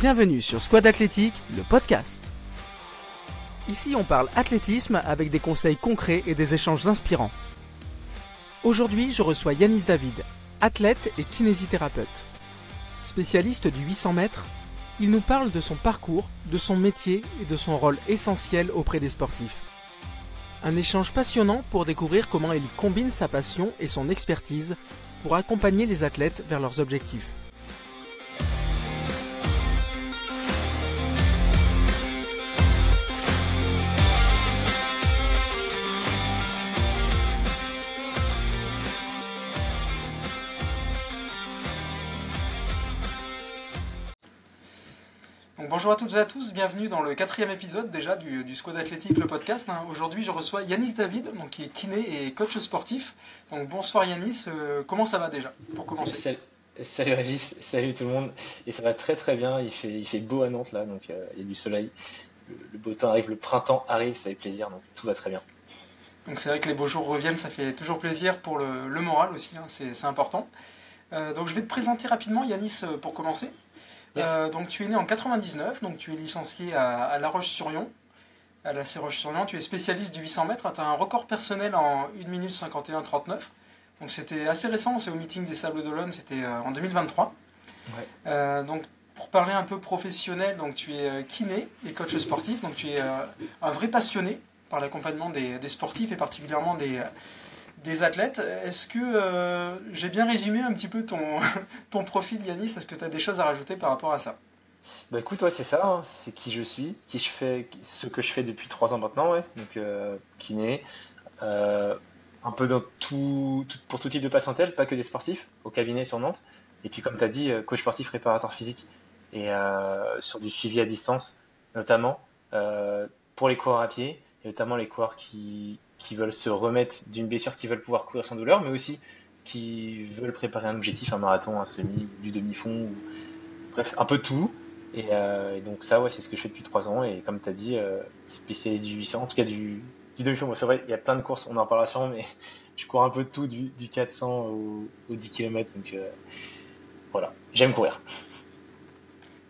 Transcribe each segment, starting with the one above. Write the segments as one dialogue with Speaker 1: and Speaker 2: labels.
Speaker 1: Bienvenue sur Squad Athlétique, le podcast. Ici, on parle athlétisme avec des conseils concrets et des échanges inspirants. Aujourd'hui, je reçois Yanis David, athlète et kinésithérapeute. Spécialiste du 800 mètres, il nous parle de son parcours, de son métier et de son rôle essentiel auprès des sportifs. Un échange passionnant pour découvrir comment il combine sa passion et son expertise pour accompagner les athlètes vers leurs objectifs.
Speaker 2: Donc bonjour à toutes et à tous, bienvenue dans le 4e épisode déjà du Squad Athlétique, le podcast. Aujourd'hui je reçois Yanis David, donc, qui est kiné et coach sportif. Donc bonsoir Yanis, comment ça va déjà pour commencer?
Speaker 3: Salut Régis, salut tout le monde. Et ça va très très bien, il fait beau à Nantes là, donc il y a du soleil. Le beau temps arrive, le printemps arrive, ça fait plaisir, donc tout va très bien.
Speaker 2: Donc c'est vrai que les beaux jours reviennent, ça fait toujours plaisir pour le moral aussi, hein, c'est important. Donc je vais te présenter rapidement Yanis pour commencer.
Speaker 3: Yes.
Speaker 2: Donc tu es né en 99, donc tu es licencié à La Roche-sur-Yon, à la Roche-sur-Yon, tu es spécialiste du 800 mètres, tu as un record personnel en 1 minute 51-39, donc c'était assez récent, c'est au meeting des Sables d'Olonne, c'était en 2023.
Speaker 3: Ouais.
Speaker 2: Donc pour parler un peu professionnel, donc tu es kiné et coach sportif, donc tu es un vrai passionné par l'accompagnement des sportifs et particulièrement des athlètes. Est-ce que j'ai bien résumé un petit peu ton profil Yanis? Est-ce que tu as des choses à rajouter par rapport à ça?
Speaker 3: Bah écoute, ouais, c'est ça, hein, c'est qui je suis, ce que je fais depuis 3 ans maintenant, ouais. Donc kiné, un peu dans pour tout type de patientèle, pas que des sportifs, au cabinet sur Nantes. Et puis comme tu as dit, coach sportif réparateur physique et sur du suivi à distance, notamment pour les coureurs à pied, et notamment les coureurs qui veulent se remettre d'une blessure, qui veulent pouvoir courir sans douleur, mais aussi qui veulent préparer un objectif, un marathon, un semi, du demi-fond, bref, un peu tout. Et donc ça, ouais, c'est ce que je fais depuis 3 ans. Et comme tu as dit, spécialiste du 800, en tout cas du demi-fond. Bon, c'est vrai, il y a plein de courses, on en parlera sûrement, mais je cours un peu de tout, du 400 au 10 km. Donc voilà, j'aime courir.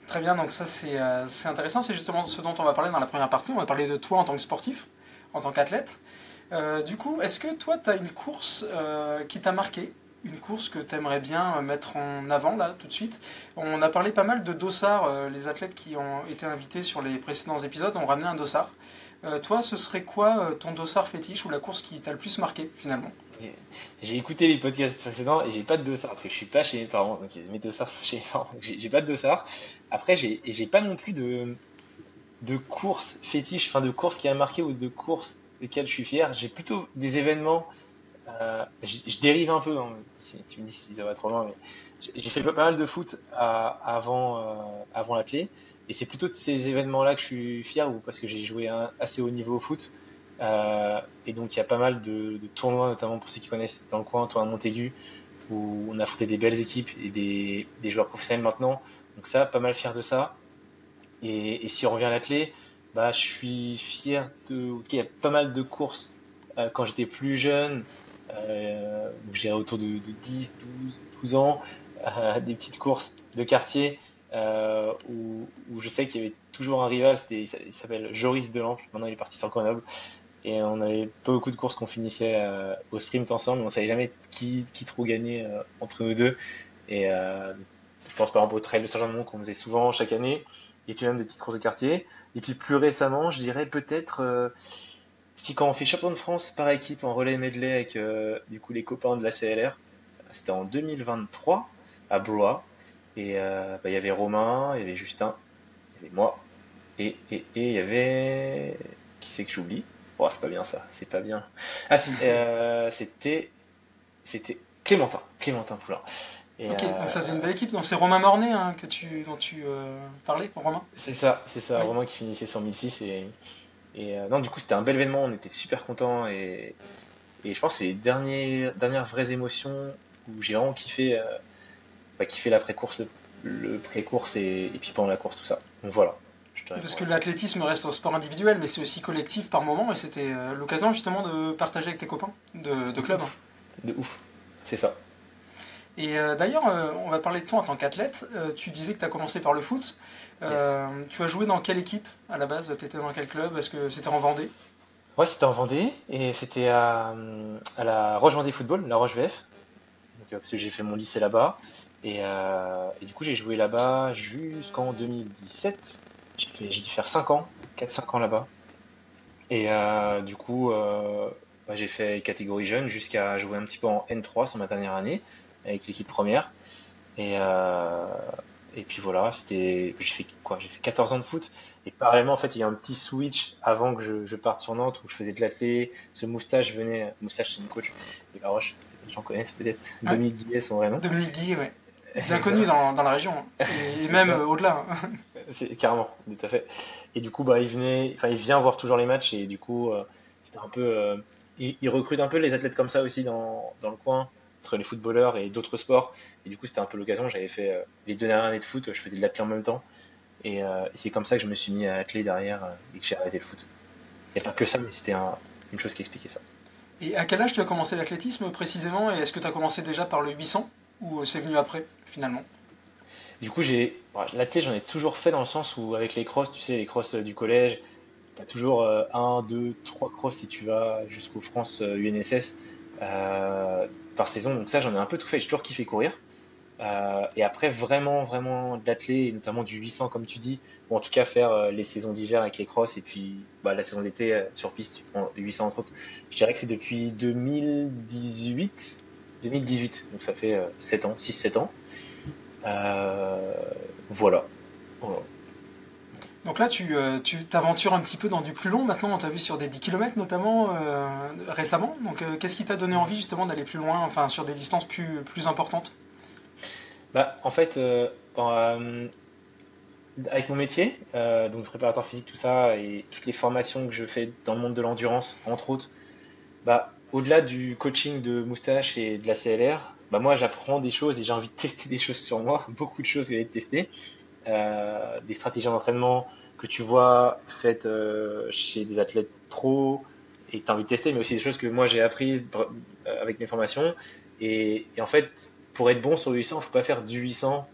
Speaker 2: Très bien, donc ça c'est intéressant, c'est justement ce dont on va parler dans la première partie. On va parler de toi en tant que sportif, en tant qu'athlète. Du coup, est-ce que toi tu as une course qui t'a marqué, une course que tu aimerais bien mettre en avant là tout de suite? On a parlé pas mal de dossards, les athlètes qui ont été invités sur les précédents épisodes ont ramené un dossard. Toi, ce serait quoi ton dossard fétiche ou la course qui t'a le plus marqué finalement?
Speaker 3: J'ai écouté les podcasts précédents et j'ai pas de dossard parce que je suis pas chez mes parents, donc mes dossards sont chez mes parents. Donc j'ai pas de dossard. Après, j'ai pas non plus de course fétiche, enfin de course qui a marqué ou de course desquelles je suis fier. J'ai plutôt des événements. Je dérive un peu, hein, si tu me dis si ça va trop loin, mais j'ai fait pas mal de foot avant l'athlé, et c'est plutôt de ces événements-là que je suis fier, ou parce que j'ai joué assez haut niveau au foot. Et donc il y a pas mal de tournois, notamment pour ceux qui connaissent dans le coin, tournoi de Montaigu, où on a affronté des belles équipes et des joueurs professionnels maintenant. Donc ça, pas mal fier de ça. Et si on revient à l'athlé, bah je suis fier il y a pas mal de courses quand j'étais plus jeune, donc je dirais autour de 10, 12 ans, des petites courses de quartier où je sais qu'il y avait toujours un rival, il s'appelle Joris Delange, maintenant il est parti sur Grenoble, et on avait pas beaucoup de courses qu'on finissait au sprint ensemble, mais on savait jamais qui trop gagnait entre nous deux. Et je pense par exemple au Trail de Saint-Jean-de-Mont qu'on faisait souvent chaque année, et puis même des petites courses de quartier. Et puis plus récemment, je dirais peut-être si quand on fait champion de France par équipe en relais medley avec du coup les copains de la CLR, c'était en 2023 à Blois, et il y avait Romain, il y avait Justin, il y avait moi, et il y avait qui c'est que j'oublie? Oh, c'est pas bien ça, c'est pas bien. Ah si, c'était Clémentin Poulain. Et
Speaker 2: Ok, donc ça fait une belle équipe. Donc c'est Romain Mornay hein, dont tu parlais, Romain?
Speaker 3: c'est ça,
Speaker 2: Oui.
Speaker 3: Romain qui finissait sur 1006, non, du coup c'était un bel événement, on était super contents, et je pense que c'est les dernières vraies émotions où j'ai vraiment kiffé l'après-course, le pré-course, et puis pendant la course, tout ça. Donc voilà, je te
Speaker 2: Parce
Speaker 3: réponds
Speaker 2: que
Speaker 3: à ça.
Speaker 2: l'athlétisme reste un sport individuel, mais c'est aussi collectif par moment, et c'était l'occasion justement de partager avec tes copains de
Speaker 3: De
Speaker 2: club.
Speaker 3: ouf, de ouf, c'est ça.
Speaker 2: Et d'ailleurs, on va parler de toi en tant qu'athlète. Tu disais que tu as commencé par le foot. Tu as joué dans quelle équipe à la base? Tu étais dans quel club? Est-ce que c'était en Vendée?
Speaker 3: Ouais, c'était en Vendée et c'était à la Roche Vendée Football, la Roche VF. Donc, parce que j'ai fait mon lycée là-bas. Et du coup, j'ai joué là-bas jusqu'en 2017. J'ai dû faire 5 ans, 4-5 ans là-bas. Et du coup, j'ai fait catégorie jeune jusqu'à jouer un petit peu en N3 sur ma dernière année avec l'équipe première. Et, euh, et puis voilà, j'ai fait quoi? J'ai fait 14 ans de foot. Et parallèlement, en fait, il y a un petit switch avant que je parte sur Nantes où je faisais de l'athlé. Ce Moustache venait, Moustache, c'est une coach de La Roche. Les gens connaissent peut-être
Speaker 2: Ouais.
Speaker 3: Dominique Guillet, son vrai nom.
Speaker 2: Dominique Guy, ouais. Bien connu
Speaker 3: Voilà.
Speaker 2: dans la région, hein. Et
Speaker 3: C'est
Speaker 2: même
Speaker 3: ça.
Speaker 2: au-delà, hein.
Speaker 3: C'est carrément, tout à fait. Et du coup, il vient voir toujours les matchs et du coup, c'était un peu, il recrute un peu les athlètes comme ça aussi dans le coin, entre les footballeurs et d'autres sports. Et du coup, c'était un peu l'occasion. J'avais fait les 2 dernières années de foot, je faisais de l'athlé en même temps. Et c'est comme ça que je me suis mis à athlé derrière et que j'ai arrêté le foot. Il n'y a pas que ça, mais c'était une chose qui expliquait ça.
Speaker 2: Et à quel âge tu as commencé l'athlétisme précisément? Et est-ce que tu as commencé déjà par le 800 ou c'est venu après finalement?
Speaker 3: Du coup, l'athlé, j'en ai toujours fait dans le sens où avec les crosses, tu sais, les crosses du collège, t'as toujours un, deux, trois crosses si tu vas jusqu'aux France UNSS par saison. Donc ça, j'en ai un peu tout fait. J'ai toujours kiffé courir. Et après, vraiment, vraiment de l'athlé, et notamment du 800 comme tu dis, ou en tout cas faire les saisons d'hiver avec les crosses et puis la saison d'été sur piste, bon, les 800 entre autres. Je dirais que c'est depuis 2018. 2018, donc ça fait 7 ans, 6-7 ans. Euh, voilà. Voilà.
Speaker 2: Donc là, tu t'aventures un petit peu dans du plus long. Maintenant, on t'a vu sur des 10 km notamment récemment. Donc qu'est-ce qui t'a donné envie justement d'aller plus loin, enfin sur des distances plus importantes?
Speaker 3: En fait, avec mon métier, donc préparateur physique, tout ça, et toutes les formations que je fais dans le monde de l'endurance, entre autres, au-delà du coaching de Moustache et de la CLR, moi j'apprends des choses et j'ai envie de tester des choses sur moi, beaucoup de choses que j'ai tester, des stratégies d'entraînement que tu vois faites chez des athlètes pros et que tu as envie de tester, mais aussi des choses que moi j'ai apprises avec mes formations. Et en fait, pour être bon sur le 800, il ne faut pas faire du 800.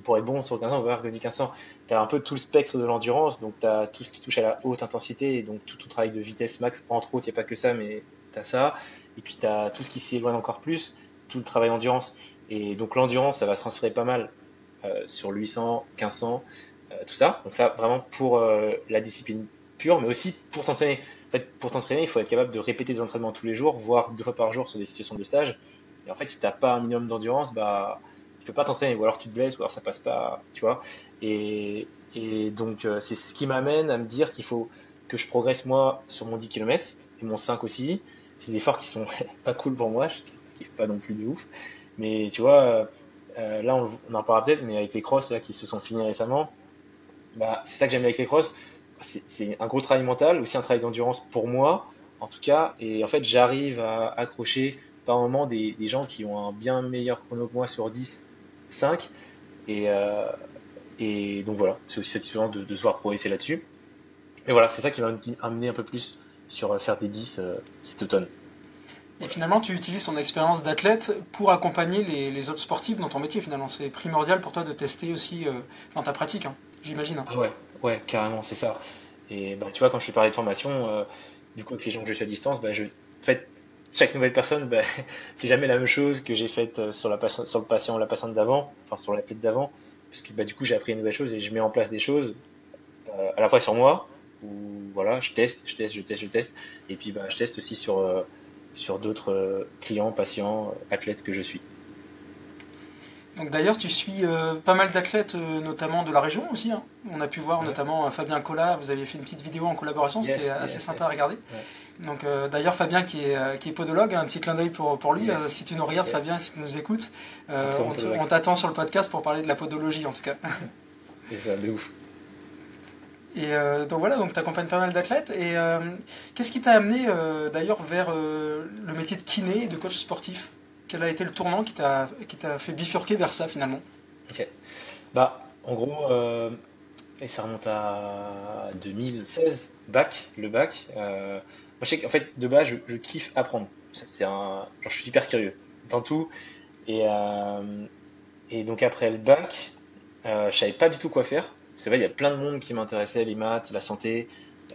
Speaker 3: Pour être bon sur le 1500, on va faire que du 1500. Tu as un peu tout le spectre de l'endurance, donc tu as tout ce qui touche à la haute intensité, et donc tout ton travail de vitesse max, entre autres, il n'y a pas que ça, mais tu as ça. Et puis tu as tout ce qui s'éloigne encore plus, tout le travail d'endurance. Et donc l'endurance, ça va se transférer pas mal sur le 800, 1500, tout ça. Donc ça, vraiment pour la discipline pure, mais aussi pour t'entraîner. En fait, pour t'entraîner, il faut être capable de répéter des entraînements tous les jours, voire 2 fois par jour sur des situations de stage. Et en fait, si t'as pas un minimum d'endurance, tu peux pas t'entraîner, ou alors tu te blesses, ou alors ça passe pas, tu vois. Et, et donc, c'est ce qui m'amène à me dire qu'il faut que je progresse moi sur mon 10 km et mon 5 aussi. C'est des efforts qui sont pas cool pour moi, je kiffe pas non plus de ouf. Mais tu vois, là, on en parlera peut-être, mais avec les crosses là, qui se sont finis récemment, c'est ça que j'aime avec les crosses. C'est un gros travail mental, aussi un travail d'endurance pour moi, en tout cas. Et en fait, j'arrive à accrocher par moment des gens qui ont un bien meilleur chrono que moi sur 10, 5. Et, euh, et donc voilà, c'est aussi satisfaisant de se voir progresser là-dessus. Et voilà, c'est ça qui m'a amené un peu plus sur faire des 10 cet automne.
Speaker 2: Et
Speaker 3: Voilà.
Speaker 2: finalement, tu utilises ton expérience d'athlète pour accompagner les autres sportifs dans ton métier. Finalement, c'est primordial pour toi de tester aussi dans ta pratique, hein, j'imagine, hein.
Speaker 3: Ah ouais, ouais, carrément, c'est ça. Et tu vois, quand je te parlais de formation, du coup, avec les gens que je suis à distance, en fait, chaque nouvelle personne, c'est jamais la même chose que j'ai faite sur le patient ou la patiente d'avant, enfin sur l'athlète d'avant, parce que du coup, j'ai appris une nouvelle chose et je mets en place des choses à la fois sur moi, où voilà, je teste, je teste, je teste, je teste, et puis je teste aussi sur d'autres clients, patients, athlètes que je suis.
Speaker 2: Donc d'ailleurs, tu suis pas mal d'athlètes, notamment de la région aussi, hein. On a pu voir
Speaker 3: Ouais.
Speaker 2: notamment Fabien Collat, vous aviez fait une petite vidéo en collaboration, c'était
Speaker 3: Yes,
Speaker 2: assez
Speaker 3: yes,
Speaker 2: sympa à
Speaker 3: yes.
Speaker 2: regarder.
Speaker 3: Ouais.
Speaker 2: Donc d'ailleurs, Fabien qui est podologue, un petit clin d'œil pour lui.
Speaker 3: Yes.
Speaker 2: Si tu nous regardes,
Speaker 3: Yeah.
Speaker 2: Fabien, si tu nous écoutes,
Speaker 3: Un très bon
Speaker 2: on
Speaker 3: podologue.
Speaker 2: t'attend sur le podcast pour parler de la podologie en tout cas.
Speaker 3: C'est ça, de ouf.
Speaker 2: Et donc voilà, donc tu accompagnes pas mal d'athlètes. Et qu'est-ce qui t'a amené d'ailleurs vers le métier de kiné et de coach sportif? Quel a été le tournant qui t'a fait bifurquer vers ça finalement?
Speaker 3: Ok. En gros, et ça remonte à 2016, le bac. Moi, je sais qu'en fait, de base, je kiffe apprendre. Ça, genre, je suis hyper curieux dans tout. Et donc après le bac, je savais pas du tout quoi faire. Parce que là, il y a plein de monde qui m'intéressait, les maths, la santé,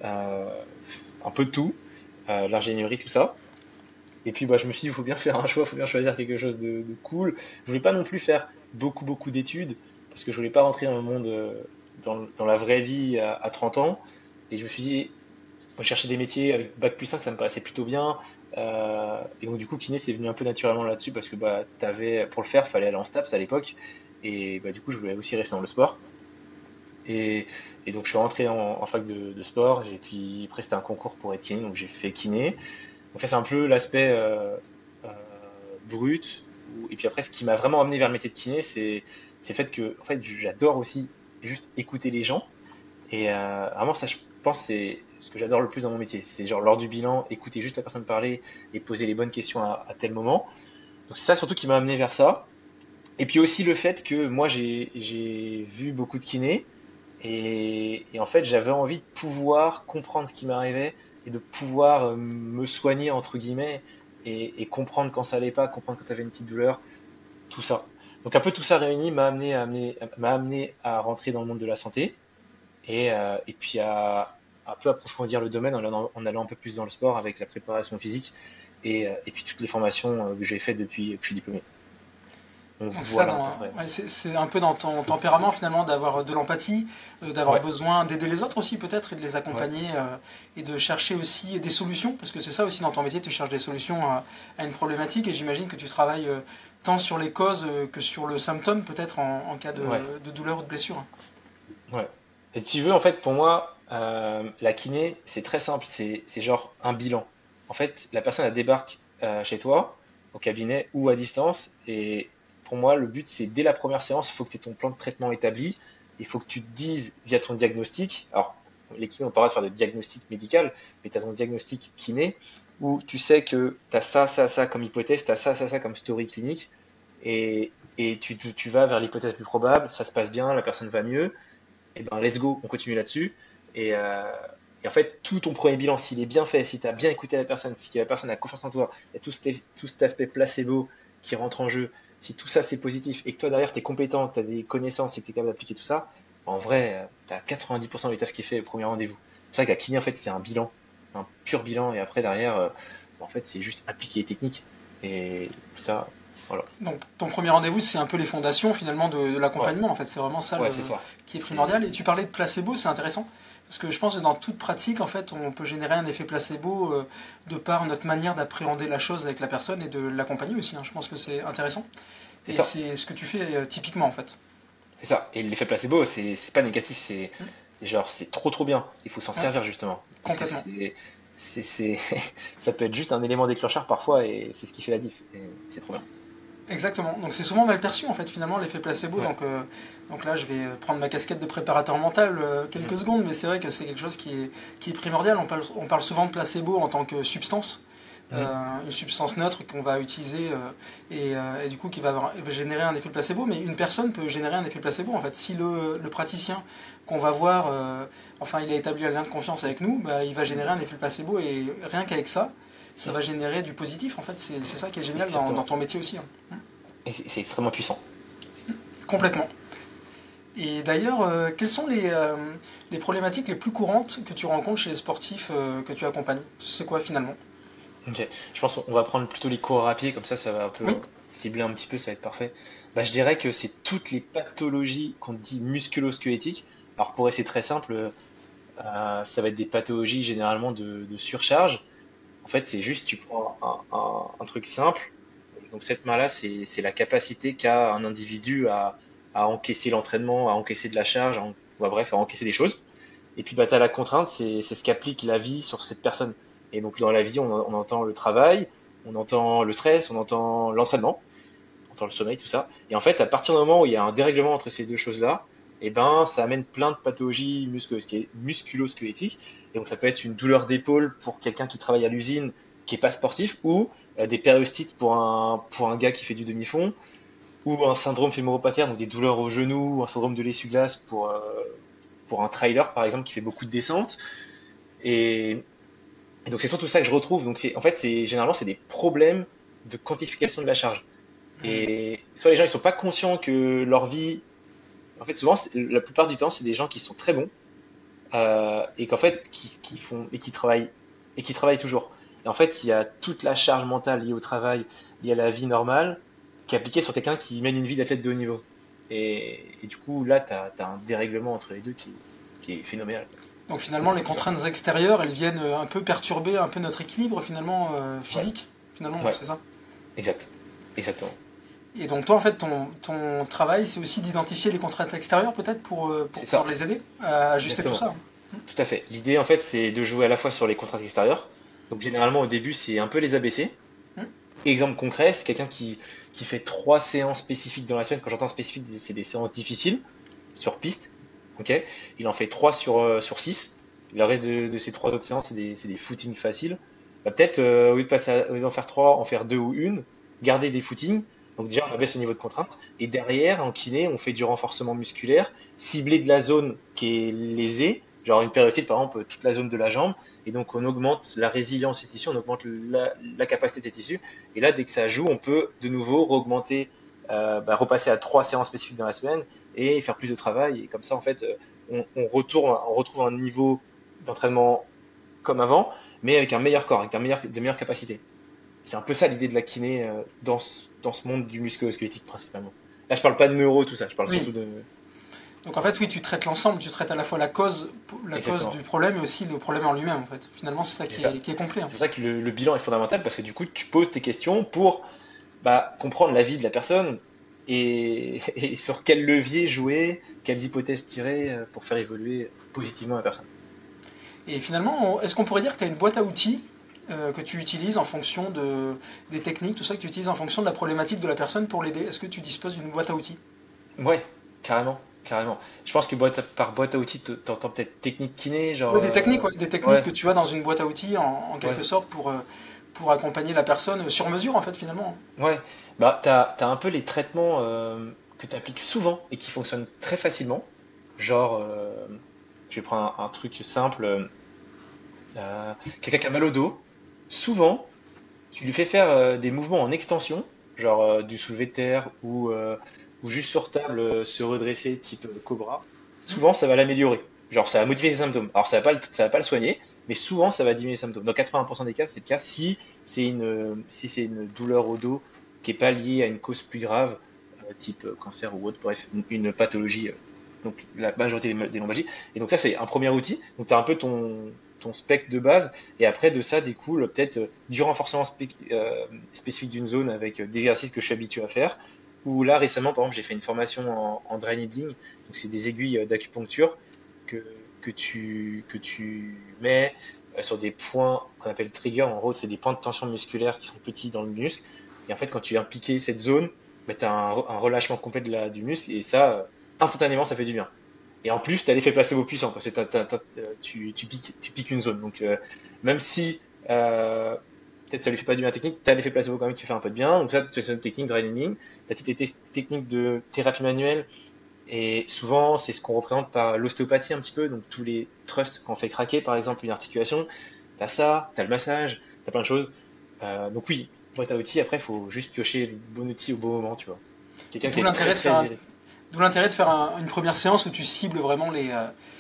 Speaker 3: euh, un peu de tout, l'ingénierie, tout ça. Et puis bah, je me suis dit, il faut bien faire un choix, il faut bien choisir quelque chose de cool. Je voulais pas non plus faire beaucoup d'études, parce que je voulais pas rentrer dans le monde, dans la vraie vie à 30 ans. Et je me suis dit, moi, chercher des métiers avec bac+5, ça me paraissait plutôt bien. Et donc du coup, kiné, c'est venu un peu naturellement là-dessus, parce que bah, pour le faire, fallait aller en STAPS à l'époque. Et bah, du coup, je voulais aussi rester dans le sport. Et, et donc je suis rentré en fac de sport, et puis après c'était un concours pour être kiné, donc j'ai fait kiné. Donc ça c'est un peu l'aspect euh, brut. Et puis après ce qui m'a vraiment amené vers le métier de kiné, c'est le fait que en fait j'adore aussi juste écouter les gens. Et vraiment ça je pense c'est ce que j'adore le plus dans mon métier. C'est genre lors du bilan, écouter juste la personne parler et poser les bonnes questions à tel moment. Donc c'est ça surtout qui m'a amené vers ça. Et puis aussi le fait que moi j'ai vu beaucoup de kinés et en fait, j'avais envie de pouvoir comprendre ce qui m'arrivait et de pouvoir me soigner, entre guillemets, et comprendre quand ça allait pas, comprendre quand tu avais une petite douleur, tout ça. Donc un peu tout ça réuni m'a amené à rentrer dans le monde de la santé et puis à un peu approfondir le domaine en allant un peu plus dans le sport avec la préparation physique et puis toutes les formations que j'ai faites depuis que je suis diplômé. Donc
Speaker 2: Donc ça,
Speaker 3: voilà à peu près.
Speaker 2: ouais, c'est un peu dans ton tempérament finalement d'avoir de l'empathie, d'avoir
Speaker 3: Ouais,
Speaker 2: besoin d'aider les autres aussi peut-être et de les
Speaker 3: ouais,
Speaker 2: accompagner et de chercher aussi des solutions, parce que c'est ça aussi dans ton métier, tu cherches des solutions à une problématique et j'imagine que tu travailles tant sur les causes que sur le symptôme peut-être en cas
Speaker 3: ouais.
Speaker 2: de douleur ou de blessure.
Speaker 3: Ouais. Et si tu veux, en fait, pour moi, la kiné, c'est très simple. C'est genre un bilan. En fait, la personne, elle débarque chez toi, au cabinet ou à distance. Et pour moi, le but, c'est dès la première séance, il faut que tu aies ton plan de traitement établi. Il faut que tu te dises via ton diagnostic. Alors, les kinés ont pas le droit de faire de diagnostic médical, mais tu as ton diagnostic kiné où tu sais que tu as ça comme hypothèse, tu as ça comme story clinique. Et tu vas vers l'hypothèse la plus probable, ça se passe bien, la personne va mieux et ben let's go, on continue là-dessus. Et, euh, et en fait, tout ton premier bilan, s'il est bien fait, si tu as bien écouté la personne, si la personne a confiance en toi, il y a tout cet aspect placebo qui rentre en jeu, si tout ça c'est positif et que toi derrière tu es compétent, tu as des connaissances et que tu es capable d'appliquer tout ça, en vrai, tu as 90% du taf qui est fait au premier rendez-vous. C'est vrai qu'à kiné, en fait, c'est un bilan, un pur bilan, et après derrière, en fait, c'est juste appliquer les techniques. Et ça, voilà.
Speaker 2: Donc ton premier rendez-vous, c'est un peu les fondations finalement de
Speaker 3: Ouais,
Speaker 2: l'accompagnement en fait, c'est vraiment ça
Speaker 3: ouais, c'est ça.
Speaker 2: qui est
Speaker 3: C'est
Speaker 2: primordial. Et tu parlais de placebo, c'est intéressant. Parce que je pense que dans toute pratique, en fait, on peut générer un effet placebo de par notre manière d'appréhender la chose avec la personne et de l'accompagner aussi, hein. Je pense que c'est intéressant.
Speaker 3: c'est
Speaker 2: Et
Speaker 3: ça.
Speaker 2: c'est ce que tu fais typiquement, en fait.
Speaker 3: C'est ça. Et l'effet placebo, c'est pas négatif, c'est genre c'est trop bien. Il faut s'en
Speaker 2: Ouais,
Speaker 3: servir justement parce que
Speaker 2: complètement.
Speaker 3: c'est ça peut être juste un élément déclencheur parfois et c'est ce qui fait la diff. Et c'est trop bien.
Speaker 2: Exactement. Donc c'est souvent mal perçu, en fait, finalement, l'effet placebo.
Speaker 3: Ouais.
Speaker 2: Donc là, je vais prendre ma casquette de préparateur mental quelques
Speaker 3: Mm.
Speaker 2: secondes, mais c'est vrai que c'est quelque chose qui est primordial. On parle souvent de placebo en tant que substance.
Speaker 3: Mm.
Speaker 2: Une substance neutre qu'on va utiliser et du coup qui va générer un effet placebo, mais une personne peut générer un effet placebo en fait. Si le praticien qu'on va voir, enfin il a établi un lien de confiance avec nous, bah, il va générer un effet placebo et rien qu'avec ça, ça
Speaker 3: Mm.
Speaker 2: va générer du positif en fait. C'est ça qui est génial dans
Speaker 3: Exactement.
Speaker 2: ton métier aussi, hein.
Speaker 3: Et c'est extrêmement puissant.
Speaker 2: Complètement. Et d'ailleurs, quelles sont les problématiques les plus courantes que tu rencontres chez les sportifs que tu accompagnes? C'est quoi finalement?
Speaker 3: Ok. Je pense qu'on va prendre plutôt les coureurs à pied, comme ça va un
Speaker 2: Oui.
Speaker 3: peu cibler un petit peu, ça va être parfait. Bah, je dirais que c'est toutes les pathologies qu'on dit musculo-squelettiques. Alors pour eux, c'est très simple, ça va être des pathologies généralement de surcharge. En fait, c'est juste, tu prends un truc simple. Donc cette main-là, c'est la capacité qu'a un individu à encaisser l'entraînement, à encaisser de la charge, ouais, bref, à encaisser des choses. Et puis bah, tu as la contrainte, c'est ce qu'applique la vie sur cette personne. Et donc dans la vie, on entend le travail, on entend le stress, on entend l'entraînement, on entend le sommeil, tout ça. Et en fait, à partir du moment où il y a un dérèglement entre ces deux choses-là, eh ben, ça amène plein de pathologies musculo-squelettiques. Et donc ça peut être une douleur d'épaule pour quelqu'un qui travaille à l'usine, qui est pas sportif, ou des périostites pour un gars qui fait du demi-fond, ou un syndrome fémoro-paterne, donc des douleurs au genou, ou un syndrome de l'essuie-glace pour un trailer par exemple qui fait beaucoup de descente. Et, et donc c'est surtout ça que je retrouve. Donc en fait, généralement c'est des problèmes de quantification de la charge. Et soit les gens ils sont pas conscients que leur vie, en fait souvent la plupart du temps c'est des gens qui sont très bons et qu'en fait qui font et qui travaillent toujours. Et en fait il y a toute la charge mentale liée au travail, liée à la vie normale, qui est appliquée sur quelqu'un qui mène une vie d'athlète de haut niveau. Et du coup là t'as un dérèglement entre les deux qui est phénoménal.
Speaker 2: Donc finalement, les contraintes extérieures, elles viennent un peu perturber un peu notre équilibre finalement
Speaker 3: Ouais,
Speaker 2: physique, finalement,
Speaker 3: ouais,
Speaker 2: c'est ça.
Speaker 3: exact, exactement.
Speaker 2: Et donc toi, en fait, ton travail, c'est aussi d'identifier les contraintes extérieures peut-être pour
Speaker 3: C'est
Speaker 2: pouvoir
Speaker 3: ça,
Speaker 2: les aider à ajuster tout
Speaker 3: exactement.
Speaker 2: ça.
Speaker 3: Tout à fait. L'idée, en fait, c'est de jouer à la fois sur les contraintes extérieures. Donc, généralement, au début, c'est un peu les abaisser.
Speaker 2: Hmm.
Speaker 3: Exemple concret, c'est quelqu'un qui fait 3 séances spécifiques dans la semaine. Quand j'entends spécifique, c'est des séances difficiles sur piste. Ok. Il en fait 3 sur 6. Le reste de ces 3 autres séances, c'est des footings faciles. Bah, peut-être, au lieu d'en faire 3, en faire 2 ou une, garder des footings. Donc déjà, on abaisse le niveau de contrainte. Et derrière, en kiné, on fait du renforcement musculaire, ciblé de la zone qui est lésée, genre une périostite, par exemple, toute la zone de la jambe. Et donc, on augmente la résilience des tissus, on augmente la capacité de ces tissus. Et là, dès que ça joue, on peut de nouveau augmenter, repasser à 3 séances spécifiques dans la semaine et faire plus de travail. Et comme ça, en fait, on retrouve un niveau d'entraînement comme avant, mais avec un meilleur corps, avec de meilleures capacités. C'est un peu ça l'idée de la kiné dans ce monde du musculo-squelettique principalement. Là, je parle pas de neuro, tout ça, je parle
Speaker 2: Oui.
Speaker 3: surtout de.
Speaker 2: Donc en fait, oui, tu traites l'ensemble, tu traites à la fois la cause
Speaker 3: Exactement,
Speaker 2: du problème et aussi le problème en lui-même, en fait. Finalement, c'est ça
Speaker 3: c'est ça.
Speaker 2: qui est complet, hein.
Speaker 3: C'est pour ça que le bilan est fondamental parce que du coup, tu poses tes questions pour comprendre la vie de la personne et sur quel levier jouer, quelles hypothèses tirer pour faire évoluer positivement la personne.
Speaker 2: Et finalement, est-ce qu'on pourrait dire que tu as une boîte à outils que tu utilises en fonction des techniques, tout ça que tu utilises en fonction de la problématique de la personne pour l'aider? Est-ce que tu disposes d'une boîte à outils?
Speaker 3: Ouais, carrément, carrément. Je pense que par boîte à outils, t'entends peut-être technique kiné,
Speaker 2: Oui,
Speaker 3: genre.
Speaker 2: des techniques, ouais, des techniques
Speaker 3: Ouais,
Speaker 2: que tu as dans une boîte à outils en quelque
Speaker 3: ouais.
Speaker 2: sorte pour accompagner la personne sur mesure, en fait, finalement.
Speaker 3: Ouais, t'as un peu les traitements que tu appliques souvent et qui fonctionnent très facilement. Genre, je vais prendre un truc simple. Quelqu'un qui a mal au dos, souvent, tu lui fais faire des mouvements en extension, genre du soulevé de terre ou juste sur table se redresser type cobra. Souvent, ça va l'améliorer. Genre, ça va modifier ses symptômes. Alors, ça va pas le soigner, mais souvent, ça va diminuer les symptômes. Dans 80% des cas, c'est le cas si c'est une douleur au dos qui est pas liée à une cause plus grave, type cancer ou autre, bref, une pathologie, donc la majorité des lombalgies. Et donc ça, c'est un premier outil. Donc tu as un peu ton spectre de base, et après de ça découle peut-être du renforcement spécifique d'une zone avec des exercices que je suis habitué à faire. Ou là, récemment, par exemple, j'ai fait une formation en dry needling, donc c'est des aiguilles d'acupuncture que, que tu mets sur des points qu'on appelle trigger. En gros, c'est des points de tension musculaire qui sont petits dans le muscle. Et en fait, quand tu viens piquer cette zone, bah, tu as un relâchement complet du muscle, et ça, instantanément, ça fait du bien. Et en plus, tu as l'effet placebo puissant, parce que tu piques une zone. Donc, même si peut-être ça lui fait pas du bien technique, tu as l'effet placebo quand même, tu fais un peu de bien. Donc, ça, c'est une technique de training. Tu as toutes les techniques de thérapie manuelle. Et souvent, c'est ce qu'on représente par l'ostéopathie un petit peu. Donc, tous les thrusts qu'on fait craquer, par exemple, une articulation. Tu as ça, tu as le massage, tu as plein de choses. Donc, oui, boîte à outils. Après, il faut juste piocher le bon outil au bon moment, tu vois. Quelqu'un qui
Speaker 2: D'où
Speaker 3: est
Speaker 2: l'intérêt
Speaker 3: très,
Speaker 2: de
Speaker 3: très
Speaker 2: faire,
Speaker 3: irrité.
Speaker 2: d'où l'intérêt de faire une première séance où tu cibles vraiment les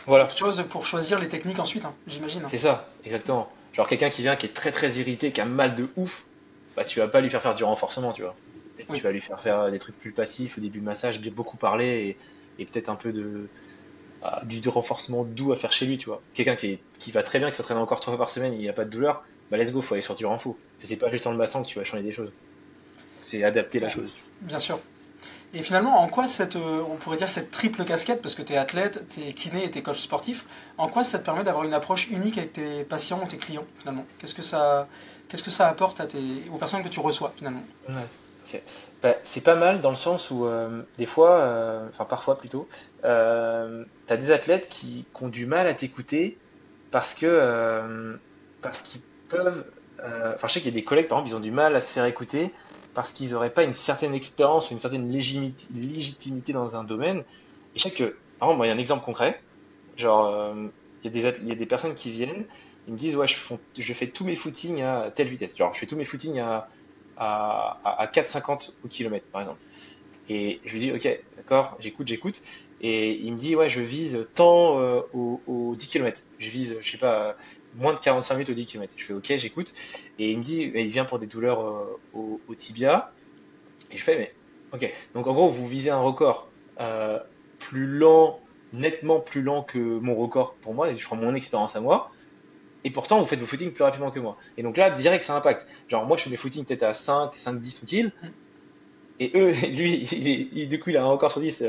Speaker 3: Voilà.
Speaker 2: choses pour choisir les techniques ensuite, hein, j'imagine, hein.
Speaker 3: C'est ça, exactement. Genre quelqu'un qui vient, qui est très très irrité, qui a mal de ouf, bah tu vas pas lui faire du renforcement, tu vois. Peut-être
Speaker 2: Oui.
Speaker 3: tu vas lui faire des trucs plus passifs au début du massage, bien beaucoup parler et peut-être un peu du renforcement doux à faire chez lui, tu vois. Quelqu'un qui va très bien, qui s'entraîne encore 3 fois par semaine, il n'y a pas de douleur, bah let's go, faut aller sur du renfo. C'est pas juste en le massant que tu vas changer des choses. C'est adapter la
Speaker 2: Ouais,
Speaker 3: chose.
Speaker 2: bien sûr. Et finalement, en quoi on pourrait dire cette triple casquette, parce que tu es athlète, tu es kiné et tu es coach sportif, en quoi ça te permet d'avoir une approche unique avec tes patients ou tes clients, finalement? Qu'est-ce que ça apporte aux personnes que tu reçois, finalement?
Speaker 3: Ouais, ok. Bah, c'est pas mal dans le sens où des fois, enfin parfois plutôt, t'as des athlètes qui ont du mal à t'écouter parce que parce qu'ils peuvent. Enfin, je sais qu'il y a des collègues par exemple, ils ont du mal à se faire écouter parce qu'ils n'auraient pas une certaine expérience ou une certaine légitimité dans un domaine. Et je sais que, par exemple, moi, il y a un exemple concret. Genre, il y a des personnes qui viennent, ils me disent, ouais, je fais tous mes footings à telle vitesse. Genre, je fais tous mes footings à à 4,50 au kilomètre, par exemple. Et je lui dis, ok, d'accord, j'écoute. Et il me dit, ouais, je vise tant aux 10 km. Je vise, je sais pas, moins de 45 minutes aux 10 km. Je fais, ok, j'écoute. Et il me dit, il vient pour des douleurs au tibia. Et je fais, mais ok. Donc en gros, vous visez un record plus lent, nettement plus lent que mon record pour moi, et je prends mon expérience à moi. Et pourtant, vous faites vos footings plus rapidement que moi. Et donc là, direct, ça impacte. Genre, moi, je fais mes footings peut-être à 5, 10 au kill. Et eux, lui, du coup, il a un record sur 10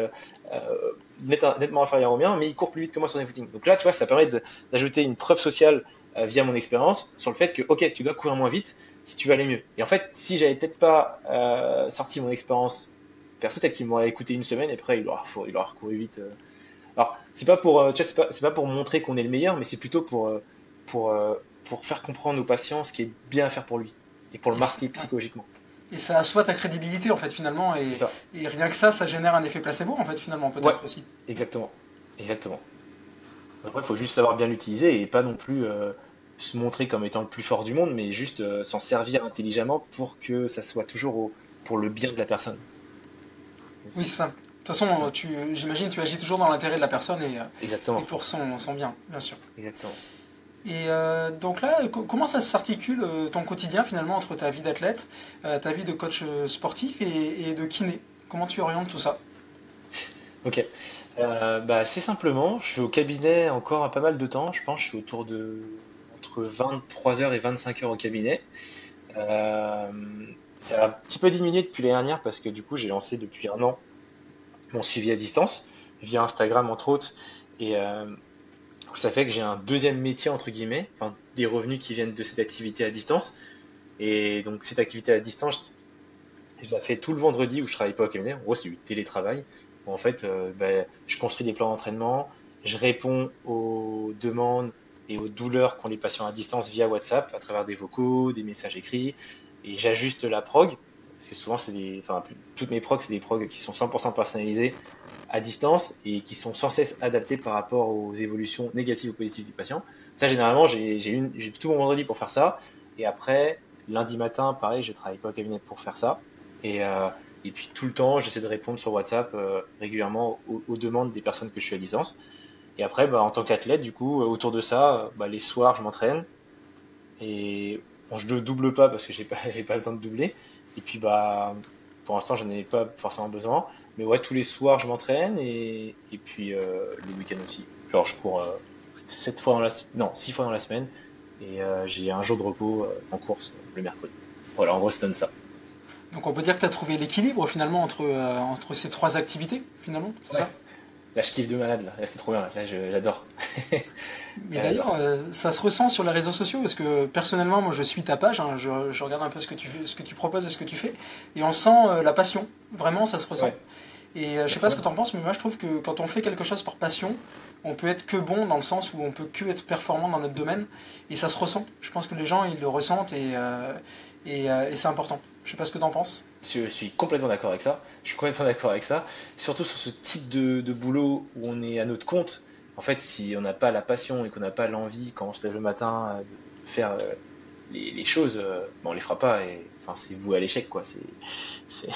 Speaker 3: nettement inférieur au mien, mais il court plus vite que moi sur les footings. Donc là, tu vois, ça permet d'ajouter une preuve sociale via mon expérience sur le fait que, ok, tu dois courir moins vite si tu veux aller mieux. Et en fait, si j'avais peut-être pas sorti mon expérience perso, peut-être qu'il m'aurait écouté une semaine et après, il aura recouru vite. Alors, c'est pas pour, tu vois, c'est pas pour montrer qu'on est le meilleur, mais c'est plutôt pour, euh, pour faire comprendre aux patients ce qui est bien à faire pour lui et pour le marquer psychologiquement.
Speaker 2: Et ça assoit ta crédibilité en fait finalement,
Speaker 3: C'est ça.
Speaker 2: et rien que ça génère un effet placebo en fait finalement
Speaker 3: Ouais,
Speaker 2: peut-être aussi.
Speaker 3: exactement. Exactement. Après, il faut juste savoir bien l'utiliser et pas non plus se montrer comme étant le plus fort du monde, mais juste s'en servir intelligemment pour que ça soit toujours pour le bien de la personne.
Speaker 2: Oui, c'est ça. De toute façon, j'imagine tu agis toujours dans l'intérêt de la personne et
Speaker 3: Exactement.
Speaker 2: pour son bien, bien sûr.
Speaker 3: Exactement.
Speaker 2: Et donc là, comment ça s'articule ton quotidien finalement entre ta vie d'athlète, ta vie de coach sportif et de kiné? Comment tu orientes tout ça?
Speaker 3: Ok. Bah, assez simplement, je suis au cabinet encore pas mal de temps. Je pense que je suis autour de entre 23 heures et 25 heures au cabinet. Euh, Ça a un petit peu diminué depuis l'année dernière parce que du coup, j'ai lancé depuis un an mon suivi à distance via Instagram entre autres. Et ça fait que j'ai un deuxième métier entre guillemets, enfin, des revenus qui viennent de cette activité à distance. Et donc cette activité à distance, je la fais tout le vendredi où je travaille pas au cabinet. En gros, c'est du télétravail. Où en fait, je construis des plans d'entraînement, je réponds aux demandes et aux douleurs qu'ont les patients à distance via WhatsApp à travers des vocaux, des messages écrits, et j'ajuste la prog. Parce que souvent, toutes mes progs, c'est des progs qui sont 100% personnalisés à distance et qui sont sans cesse adaptés par rapport aux évolutions négatives ou positives du patient. Ça, généralement, j'ai tout mon vendredi pour faire ça. Et après, lundi matin, pareil, je travaille pas au cabinet pour faire ça. Et, euh, et puis tout le temps, j'essaie de répondre sur WhatsApp régulièrement aux demandes des personnes que je suis à distance. Et après, bah, en tant qu'athlète, du coup, autour de ça, bah, les soirs, je m'entraîne. Et bon, je ne double pas parce que j'ai pas, j'ai pas le temps de doubler. Et puis, bah, pour l'instant, je n'en ai pas forcément besoin. Mais ouais, tous les soirs, je m'entraîne et puis le week-end aussi. Genre, je cours 6 fois dans la semaine et j'ai un jour de repos en course le mercredi. Voilà, en gros, ça donne ça.
Speaker 2: Donc on peut dire que tu as trouvé l'équilibre finalement entre ces trois activités finalement, c'est
Speaker 3: Ouais.
Speaker 2: ça?
Speaker 3: Là, je kiffe de malade. Là, c'est trop bien. Là, j'adore.
Speaker 2: Mais
Speaker 3: J'adore.
Speaker 2: d'ailleurs, ça se ressent sur les réseaux sociaux parce que personnellement, moi je suis ta page, hein, je regarde un peu ce que tu proposes et ce que tu fais, et on sent la passion, vraiment ça se ressent.
Speaker 3: Ouais,
Speaker 2: Et je sais pas ce que tu en penses, mais moi je trouve que quand on fait quelque chose par passion, on peut être que bon dans le sens où on peut que être performant dans notre domaine, et ça se ressent. Je pense que les gens ils le ressentent et c'est important. Je sais pas ce que tu en penses.
Speaker 3: je suis complètement d'accord avec ça. Je suis complètement d'accord avec ça. Surtout sur ce type de boulot où on est à notre compte. En fait, si on n'a pas la passion et qu'on n'a pas l'envie, quand on se lève le matin, de faire les choses, bon, on les fera pas. Et enfin, c'est voué à l'échec, quoi. C'est...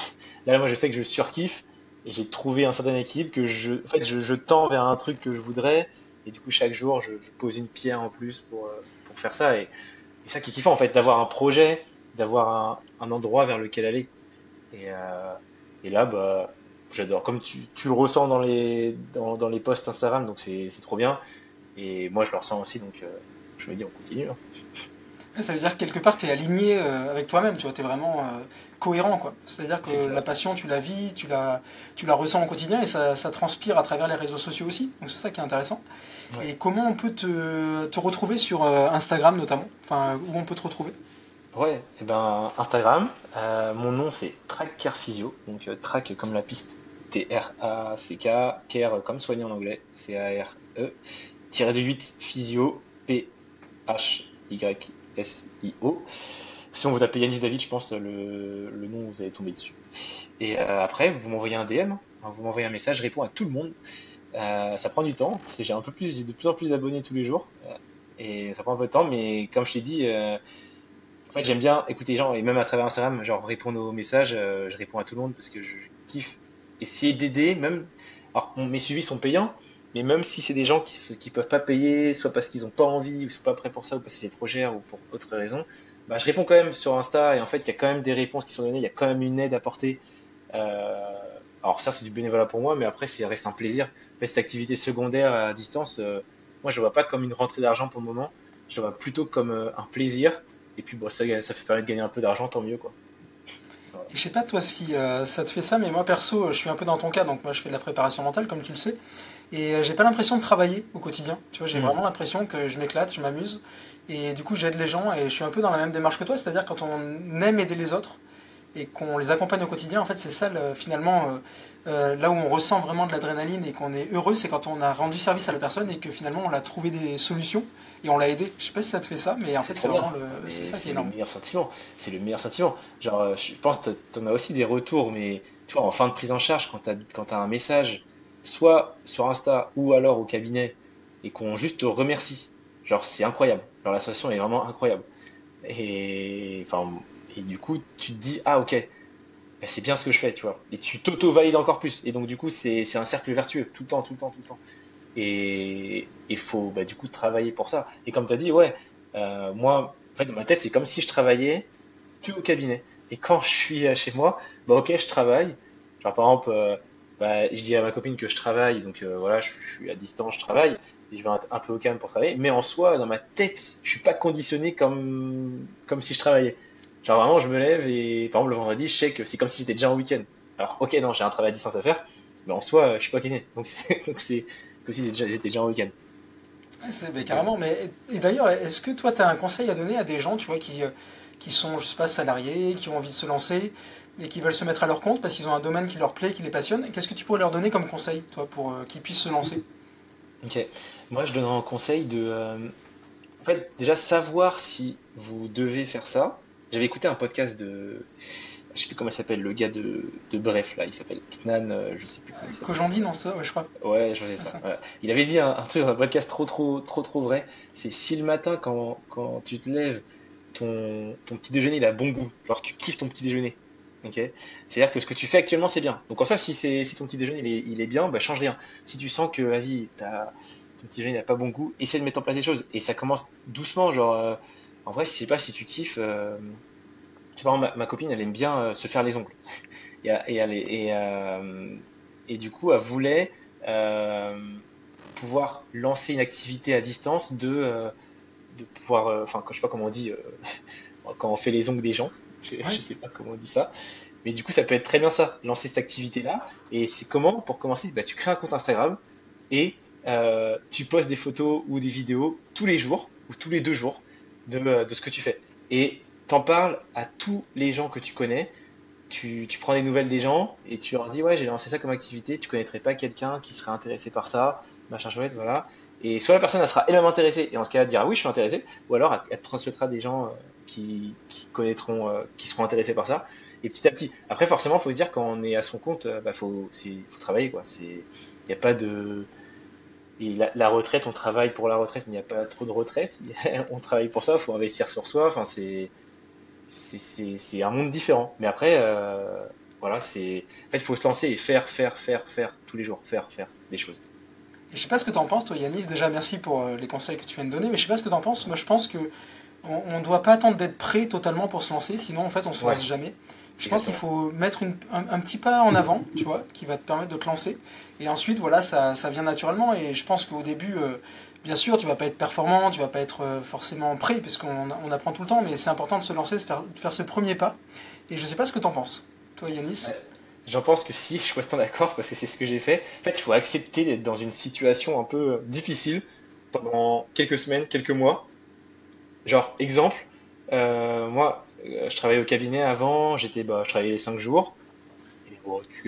Speaker 3: Là, moi, je sais que je surkiffe et j'ai trouvé un certain équilibre en fait, je tends vers un truc que je voudrais. Et du coup, chaque jour, je pose une pierre en plus pour faire ça. Et ça qui est kiffant, en fait, d'avoir un projet, d'avoir un endroit vers lequel aller. Et, euh, et là, bah, j'adore. Comme tu le ressens dans les posts Instagram, donc c'est trop bien. Et moi, je le ressens aussi, donc je me dis, on continue, hein.
Speaker 2: Ouais, ça veut dire que quelque part tu es aligné avec toi-même, tu vois, tu es vraiment cohérent quoi. C'est-à-dire que
Speaker 3: C'est
Speaker 2: la
Speaker 3: ça.
Speaker 2: passion, tu la vis, tu la ressens au quotidien et ça transpire à travers les réseaux sociaux aussi. Donc c'est ça qui est intéressant.
Speaker 3: Ouais.
Speaker 2: Et comment on peut te retrouver sur Instagram notamment? Enfin, où on peut te retrouver?
Speaker 3: Ouais, et ben Instagram, mon nom c'est Tracker Physio, donc track comme la piste, Track, care comme soigné en anglais, CARE, tiré de 8 physio, PHYSIO. Si on vous tapez Yanis David, je pense le nom vous allez tomber dessus. Et après, vous m'envoyez un DM, hein, vous m'envoyez un message, je réponds à tout le monde. Ça prend du temps, j'ai j'ai de plus en plus d'abonnés tous les jours, et ça prend un peu de temps, mais comme je t'ai dit, en fait, j'aime bien écouter les gens et même à travers Instagram, genre répondre aux messages, je réponds à tout le monde parce que je kiffe essayer d'aider, même. Alors, mes suivis sont payants, mais même si c'est des gens qui peuvent pas payer, soit parce qu'ils ont pas envie, ou sont pas prêts pour ça, ou parce que c'est trop cher, ou pour autre raison, bah, je réponds quand même sur Insta et en fait, il y a quand même des réponses qui sont données, il y a quand même une aide apportée. Euh, alors, ça, c'est du bénévolat pour moi, mais après, ça reste un plaisir. En fait, cette activité secondaire à distance, moi, je ne vois pas comme une rentrée d'argent pour le moment, je la vois plutôt comme un plaisir. Et puis, bon, ça fait permettre de gagner un peu d'argent, tant mieux, quoi. Voilà.
Speaker 2: Je sais pas toi si ça te fait ça, mais moi perso, je suis un peu dans ton cas, donc moi je fais de la préparation mentale, comme tu le sais, et j'ai pas l'impression de travailler au quotidien. Tu vois, j'ai
Speaker 3: Hmm.
Speaker 2: vraiment l'impression que je m'éclate, je m'amuse, et du coup j'aide les gens, et je suis un peu dans la même démarche que toi, c'est-à-dire quand on aime aider les autres et qu'on les accompagne au quotidien, en fait c'est ça finalement là où on ressent vraiment de l'adrénaline et qu'on est heureux, c'est quand on a rendu service à la personne et que finalement on a trouvé des solutions et on l'a aidé. Je sais pas si ça te fait ça, mais en
Speaker 3: C'est
Speaker 2: fait
Speaker 3: trop bien.
Speaker 2: c'est
Speaker 3: Mais
Speaker 2: ça qui est
Speaker 3: c'est le
Speaker 2: énorme.
Speaker 3: meilleur sentiment. C'est le meilleur sentiment. Genre, je pense que t'en as aussi des retours, mais tu vois, en fin de prise en charge, quand t'as un message, soit sur Insta ou alors au cabinet, et qu'on juste te remercie. Genre, c'est incroyable. Genre, l'association est vraiment incroyable. Et, enfin, et du coup, tu te dis, ah, ok, bah, c'est bien ce que je fais, tu vois. Et tu t'auto-valides encore plus. Et donc, du coup, c'est un cercle vertueux, tout le temps, tout le temps, tout le temps. Et il faut bah, du coup travailler pour ça. Et comme tu as dit, ouais, moi, en fait, dans ma tête, c'est comme si je travaillais plus au cabinet. Et quand je suis chez moi, bah ok, je travaille. Genre par exemple, bah, je dis à ma copine que je travaille, donc voilà, je suis à distance, je travaille, et je vais un peu au calme pour travailler. Mais en soi, dans ma tête, je suis pas conditionné comme si je travaillais. Genre vraiment, je me lève et par exemple le vendredi, je sais que c'est comme si j'étais déjà en week-end. Alors ok, non, j'ai un travail à distance à faire, mais en soi, je suis pas kiné. Donc c'est donc c'est comme si j'étais déjà en week-end.
Speaker 2: Ouais, c'est
Speaker 3: Donc,
Speaker 2: carrément, mais et d'ailleurs, est-ce que toi, tu as un conseil à donner à des gens, tu vois, qui sont, je sais pas, salariés, qui ont envie de se lancer et qui veulent se mettre à leur compte parce qu'ils ont un domaine qui leur plaît, qui les passionne? Qu'est-ce que tu pourrais leur donner comme conseil, toi, pour qu'ils puissent se lancer?
Speaker 3: ok. Moi, je donnerais un conseil en fait, déjà savoir si vous devez faire ça. J'avais écouté un podcast je sais plus comment il s'appelle, le gars de Bref, là, il s'appelle Knan, je sais plus comment il s'appelle.
Speaker 2: Qu'aujourd'hui, non, ça, ouais, je crois.
Speaker 3: Ouais, je faisais
Speaker 2: C'est
Speaker 3: ça.
Speaker 2: ça.
Speaker 3: Voilà. Il avait dit un truc dans un podcast trop vrai. C'est si le matin, quand tu te lèves, ton petit déjeuner, il a bon goût. Genre, tu kiffes ton petit déjeuner. Ok? C'est-à-dire que ce que tu fais actuellement, c'est bien. Donc, en soi, si ton petit déjeuner, il est bien, bah, change rien. Si tu sens que, vas-y, ton petit déjeuner n'a pas bon goût, essaie de mettre en place des choses. Et ça commence doucement. Genre, en vrai, je sais pas si tu kiffes. Tu vois, ma copine, elle aime bien se faire les ongles. Et du coup, elle voulait euh, pouvoir lancer une activité à distance de pouvoir, enfin, je sais pas comment on dit, quand on fait les ongles des gens,
Speaker 2: Ouais.
Speaker 3: je sais pas comment on dit ça, mais du coup, ça peut être très bien ça, lancer cette activité-là. Et c'est comment, pour commencer, bah, tu crées un compte Instagram et tu postes des photos ou des vidéos tous les jours ou tous les 2 jours de ce que tu fais. Et t'en parles à tous les gens que tu connais, tu prends des nouvelles des gens et tu leur dis ouais j'ai lancé ça comme activité, tu connaîtrais pas quelqu'un qui serait intéressé par ça, machin chouette, voilà. Et soit la personne elle sera elle-même intéressée et en ce cas elle dira oui je suis intéressé, ou alors elle te transmettra des gens qui connaîtront, qui seront intéressés par ça. Et petit à petit. Après forcément faut se dire quand on est à son compte, bah faut travailler quoi. Il y a pas de et la retraite, on travaille pour la retraite, mais il n'y a pas trop de retraite. On travaille pour ça, faut investir sur soi. Enfin, c'est un monde différent. Mais après, voilà, en fait, il faut se lancer et faire tous les jours, faire des choses.
Speaker 2: Et je sais pas ce que t'en penses, toi, Yanis. Déjà, merci pour les conseils que tu viens de donner, mais je sais pas ce que t'en penses. Moi, je pense que on doit pas attendre d'être prêt totalement pour se lancer, sinon, en fait, on se
Speaker 3: Ouais,
Speaker 2: lance jamais. Je pense qu'il
Speaker 3: exactement.
Speaker 2: faut mettre un petit pas en avant, tu vois, qui va te permettre de te lancer. Et ensuite, voilà, ça vient naturellement. Et je pense qu'au début, bien sûr, tu vas pas être performant, tu vas pas être forcément prêt, puisqu'on on apprend tout le temps, mais c'est important de se lancer, de faire ce premier pas. Et je sais pas ce que t'en penses, toi, Yanis.
Speaker 3: Ouais. J'en pense que si, je suis complètement d'accord parce que c'est ce que j'ai fait. En fait, il faut accepter d'être dans une situation un peu difficile pendant quelques semaines, quelques mois. Genre, exemple, moi, je travaillais au cabinet avant, je travaillais les 5 jours. Et bon, tu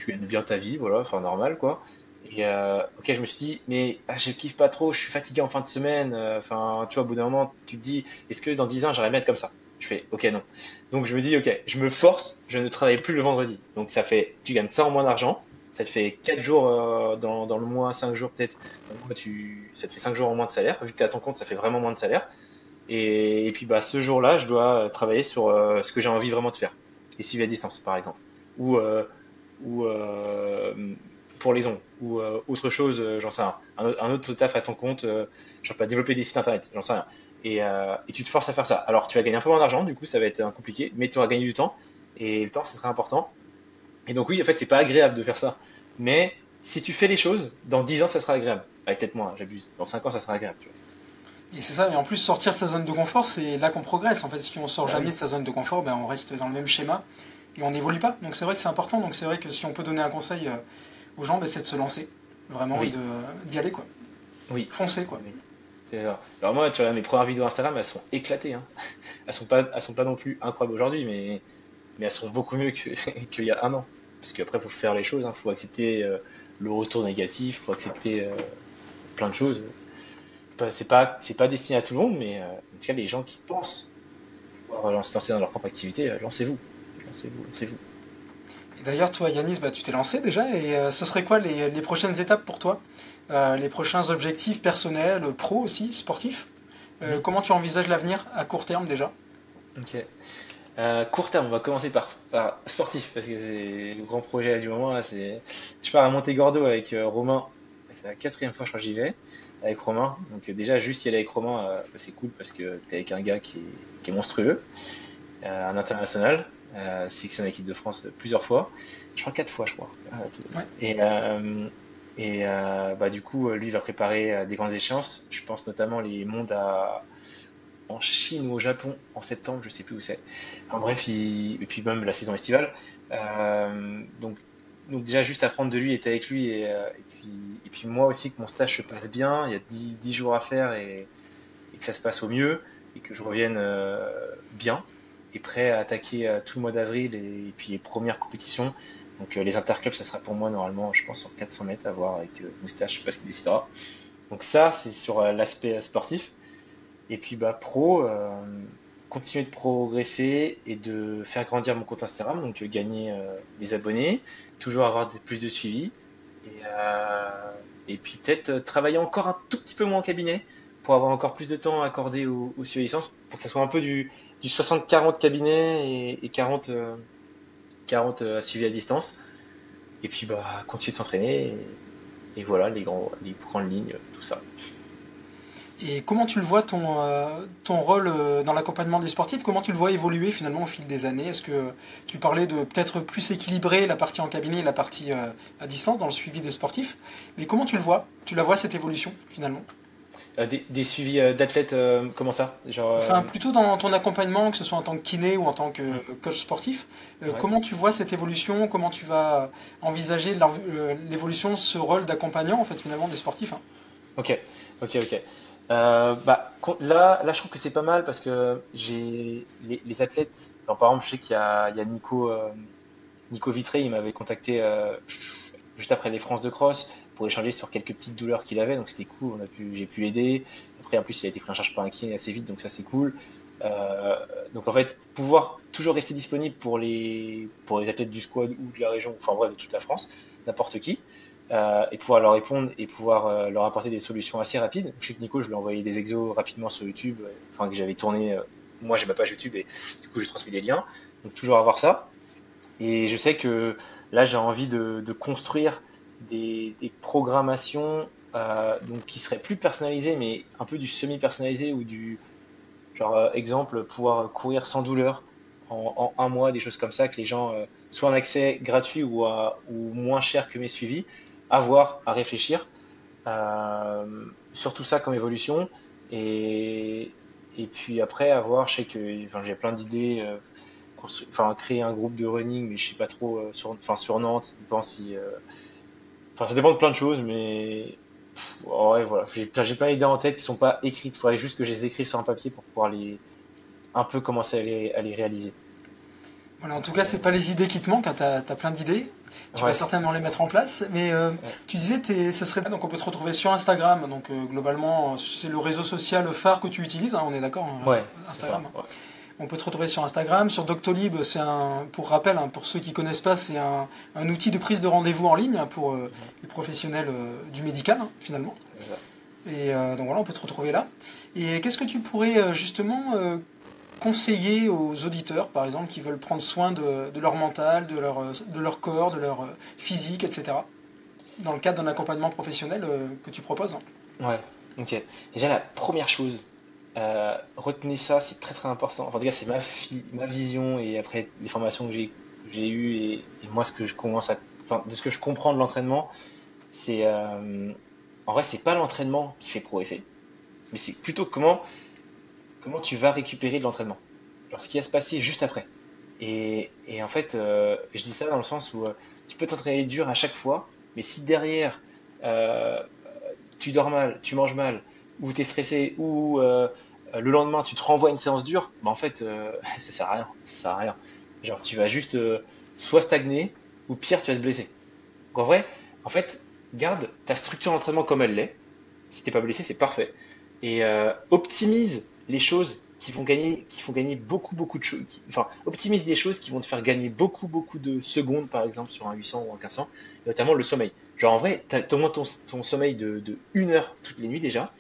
Speaker 3: gagnes bien ta vie, voilà, enfin normal quoi. Et ok, je me suis dit, mais je kiffe pas trop, je suis fatigué en fin de semaine. Enfin, tu vois, au bout d'un moment, tu te dis, est-ce que dans 10 ans, j'aurais aimé être comme ça? Je fais, ok, non. Donc je me dis, ok, je me force, je ne travaille plus le vendredi. Donc ça fait, tu gagnes ça en moins d'argent. Ça te fait 4 jours dans le mois, 5 jours peut-être. Donc, ça te fait 5 jours en moins de salaire. Vu que tu es à ton compte, ça fait vraiment moins de salaire. Et puis bah, ce jour-là, je dois travailler sur ce que j'ai envie vraiment de faire. Les suivis à distance, par exemple. Ou, pour les ongles. Ou autre chose, j'en sais rien. Un autre taf à ton compte, genre pas développer des sites internet, j'en sais rien. Et tu te forces à faire ça. Alors tu vas gagner un peu moins d'argent, du coup ça va être compliqué, mais tu auras gagné du temps. Et le temps, c'est très important. Et donc oui, en fait, c'est pas agréable de faire ça. Mais si tu fais les choses, dans 10 ans, ça sera agréable. Avec peut-être moins, j'abuse. Dans 5 ans, ça sera agréable. Tu vois.
Speaker 2: Et c'est ça, et en plus sortir de sa zone de confort, c'est là qu'on progresse. En fait, si on sort
Speaker 3: Bah
Speaker 2: jamais
Speaker 3: oui,
Speaker 2: de sa zone de confort, ben, on reste dans le même schéma et on n'évolue pas. Donc c'est vrai que c'est important. Donc c'est vrai que si on peut donner un conseil aux gens, ben, c'est de se lancer, vraiment, et
Speaker 3: oui,
Speaker 2: d'y aller, quoi.
Speaker 3: oui,
Speaker 2: Foncer, quoi.
Speaker 3: oui. C'est ça. Alors moi, tu vois, mes premières vidéos Instagram, elles sont éclatées. Hein. Elles sont pas non plus incroyables aujourd'hui, mais elles sont beaucoup mieux qu'il y a un an. Parce qu'après, il faut faire les choses. Il faut accepter le retour négatif, il faut accepter plein de choses. C'est pas destiné à tout le monde, mais en tout cas, les gens qui pensent pouvoir se lancer dans leur propre activité, lancez-vous. Lancez-vous, lancez-vous.
Speaker 2: Et d'ailleurs, toi, Yanis, bah, tu t'es lancé déjà, et ce serait quoi les prochaines étapes pour toi? Les prochains objectifs personnels, pro aussi, sportifs?
Speaker 3: Mhm.
Speaker 2: Comment tu envisages l'avenir à court terme déjà?
Speaker 3: Ok. Court terme, on va commencer par sportif, parce que c'est le grand projet du moment. Là, je pars à Montegordo avec Romain. C'est la quatrième fois, je crois, que j'y vais avec Romain. Donc déjà, juste y aller avec Romain, bah, c'est cool parce que t'es avec un gars qui est monstrueux, un international, sélectionné à l'équipe de France plusieurs fois. Je crois 4 fois, je crois.
Speaker 2: Ouais.
Speaker 3: Bah, du coup, lui, il va préparer des grandes échéances. Je pense notamment les mondes en Chine ou au Japon en septembre, je sais plus où c'est. Enfin bref, et puis même la saison estivale. Donc déjà juste apprendre de lui, être avec lui et puis moi aussi que mon stage se passe bien. Il y a 10 jours à faire et que ça se passe au mieux et que je revienne bien et prêt à attaquer tout le mois d'avril et puis les premières compétitions. Donc les interclubs, ça sera pour moi normalement, je pense, sur 400 mètres à voir avec Moustache, je sais pas ce qu'il décidera. Donc ça, c'est sur l'aspect sportif. Et puis bah pro, continuer de progresser et de faire grandir mon compte Instagram, donc gagner des abonnés, toujours avoir plus de suivi et puis peut-être travailler encore un tout petit peu moins en cabinet pour avoir encore plus de temps accordé aux suivi licence pour que ça soit un peu du 60-40 cabinet et 40 suivi à distance. Et puis bah continuer de s'entraîner et voilà les grandes lignes, tout ça.
Speaker 2: Et comment tu le vois ton rôle dans l'accompagnement des sportifs? Comment tu le vois évoluer finalement au fil des années? Est-ce que tu parlais de peut-être plus équilibrer la partie en cabinet et la partie à distance dans le suivi des sportifs? Mais comment tu le vois? Tu la vois cette évolution finalement?
Speaker 3: Des suivis d'athlètes, comment ça? Genre,
Speaker 2: Enfin, plutôt dans ton accompagnement, que ce soit en tant que kiné ou en tant que
Speaker 3: hmm,
Speaker 2: coach sportif,
Speaker 3: ouais.
Speaker 2: comment tu vois cette évolution? Comment tu vas envisager l'évolution de ce rôle d'accompagnant en fait finalement des sportifs, hein?
Speaker 3: Ok, ok, ok. Bah, là, je trouve que c'est pas mal parce que j'ai les athlètes. Alors, par exemple, je sais qu'il y a Nico Vitré, il m'avait contacté juste après les France de cross pour échanger sur quelques petites douleurs qu'il avait, donc c'était cool. J'ai pu l'aider. Après, en plus, il a été pris en charge par un kiné assez vite, donc ça c'est cool. Donc en fait, pouvoir toujours rester disponible pour les athlètes du squad ou de la région, enfin bref, de toute la France, n'importe qui, et pouvoir leur répondre et pouvoir leur apporter des solutions assez rapides. Je sais que Nico, je lui ai envoyé des exos rapidement sur YouTube, enfin que j'avais tourné, moi j'ai ma page YouTube et du coup j'ai transmis des liens. Donc toujours avoir ça. Et je sais que là j'ai envie de construire des programmations donc qui seraient plus personnalisées, mais un peu du semi-personnalisé ou du genre exemple pouvoir courir sans douleur en un mois, des choses comme ça, que les gens soient en accès gratuit ou moins cher que mes suivis, à voir, à réfléchir sur tout ça comme évolution. Et, et puis après, à voir, je sais que enfin, j'ai plein d'idées, enfin, créer un groupe de running, mais je sais pas trop, sur Nantes, ça dépend si. Enfin, ça dépend de plein de choses, mais ouais, voilà, j'ai plein d'idées en tête qui sont pas écrites. Il faudrait juste que je les écrive sur un papier pour pouvoir un peu commencer à les réaliser.
Speaker 2: Voilà, en tout cas, c'est pas les idées qui te manquent, hein, t'as plein d'idées. Tu vas
Speaker 3: Ouais,
Speaker 2: certainement les mettre en place. Mais
Speaker 3: ouais,
Speaker 2: tu disais, ça serait donc on peut te retrouver sur Instagram. Donc globalement, c'est le réseau social phare que tu utilises, hein, on est d'accord, hein,
Speaker 3: ouais, c'est
Speaker 2: Instagram.
Speaker 3: ça. Ouais.
Speaker 2: On peut te retrouver sur Instagram, sur Doctolib. Pour rappel, hein, pour ceux qui connaissent pas, c'est un outil de prise de rendez-vous en ligne, hein, pour
Speaker 3: Mhm,
Speaker 2: les professionnels du médical, hein, finalement.
Speaker 3: c'est ça.
Speaker 2: Et donc voilà, on peut te retrouver là. Et qu'est-ce que tu pourrais justement conseiller aux auditeurs, par exemple, qui veulent prendre soin de leur mental, de leur corps, de leur physique, etc., dans le cadre d'un accompagnement professionnel que tu proposes?
Speaker 3: Ouais, ok. Déjà, la première chose, retenez ça, c'est très très important. Enfin, en tout cas, c'est ma vision et après les formations que j'ai eues et moi, ce que je commence à, enfin, de ce que je comprends de l'entraînement, c'est en vrai, c'est pas l'entraînement qui fait progresser, mais c'est plutôt comment tu vas récupérer de l'entraînement. Alors, ce qui va se passer juste après. Et en fait, je dis ça dans le sens où tu peux t'entraîner dur à chaque fois, mais si derrière euh, tu dors mal, tu manges mal, ou tu es stressé, ou le lendemain tu te renvoies une séance dure, bah en fait, ça sert à rien. Ça sert à rien. Genre, tu vas juste soit stagner, ou pire, tu vas te blesser. Donc en vrai, en fait, garde ta structure d'entraînement comme elle l'est. Si t'es pas blessé, c'est parfait. Et optimise les choses qui font gagner beaucoup de choses. Enfin, optimise les choses qui vont te faire gagner beaucoup de secondes, par exemple, sur un 800 ou un 1500, et notamment le sommeil. Genre, en vrai, t'as au moins ton sommeil de 1 heure toutes les nuits déjà.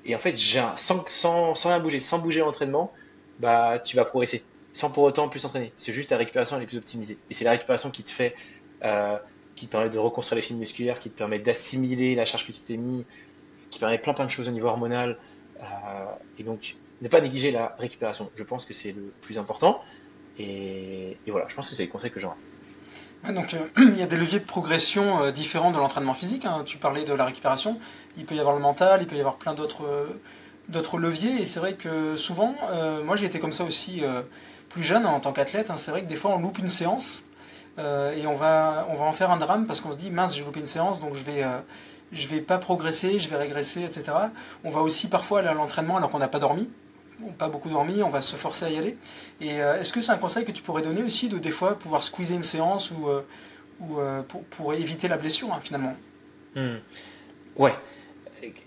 Speaker 3: Et en fait, sans rien bouger, sans bouger l'entraînement, bah, tu vas progresser. Sans pour autant plus s'entraîner. C'est juste ta récupération elle est plus optimisée. Et c'est la récupération qui te fait, qui te permet de reconstruire les fibres musculaires, qui te permet d'assimiler la charge que tu t'es mis, qui permet plein de choses au niveau hormonal. Euh, et donc, ne pas négliger la récupération. Je pense que c'est le plus important. Et voilà, je pense que c'est les conseils que j'aurais.
Speaker 2: Ouais, donc il y a des leviers de progression différents de l'entraînement physique, hein. Tu parlais de la récupération, il peut y avoir le mental, il peut y avoir plein d'autres leviers. Et c'est vrai que souvent, moi j'ai été comme ça aussi plus jeune en tant qu'athlète, hein. C'est vrai que des fois on loupe une séance et on va en faire un drame parce qu'on se dit mince, j'ai loupé une séance, donc je vais pas progresser, je vais régresser, etc. On va aussi parfois aller à l'entraînement alors qu'on n'a pas dormi, pas beaucoup dormi, on va se forcer à y aller. Et est-ce que c'est un conseil que tu pourrais donner aussi de des fois pouvoir squeezer une séance ou pour éviter la blessure, hein, finalement?
Speaker 3: Hmm. Ouais,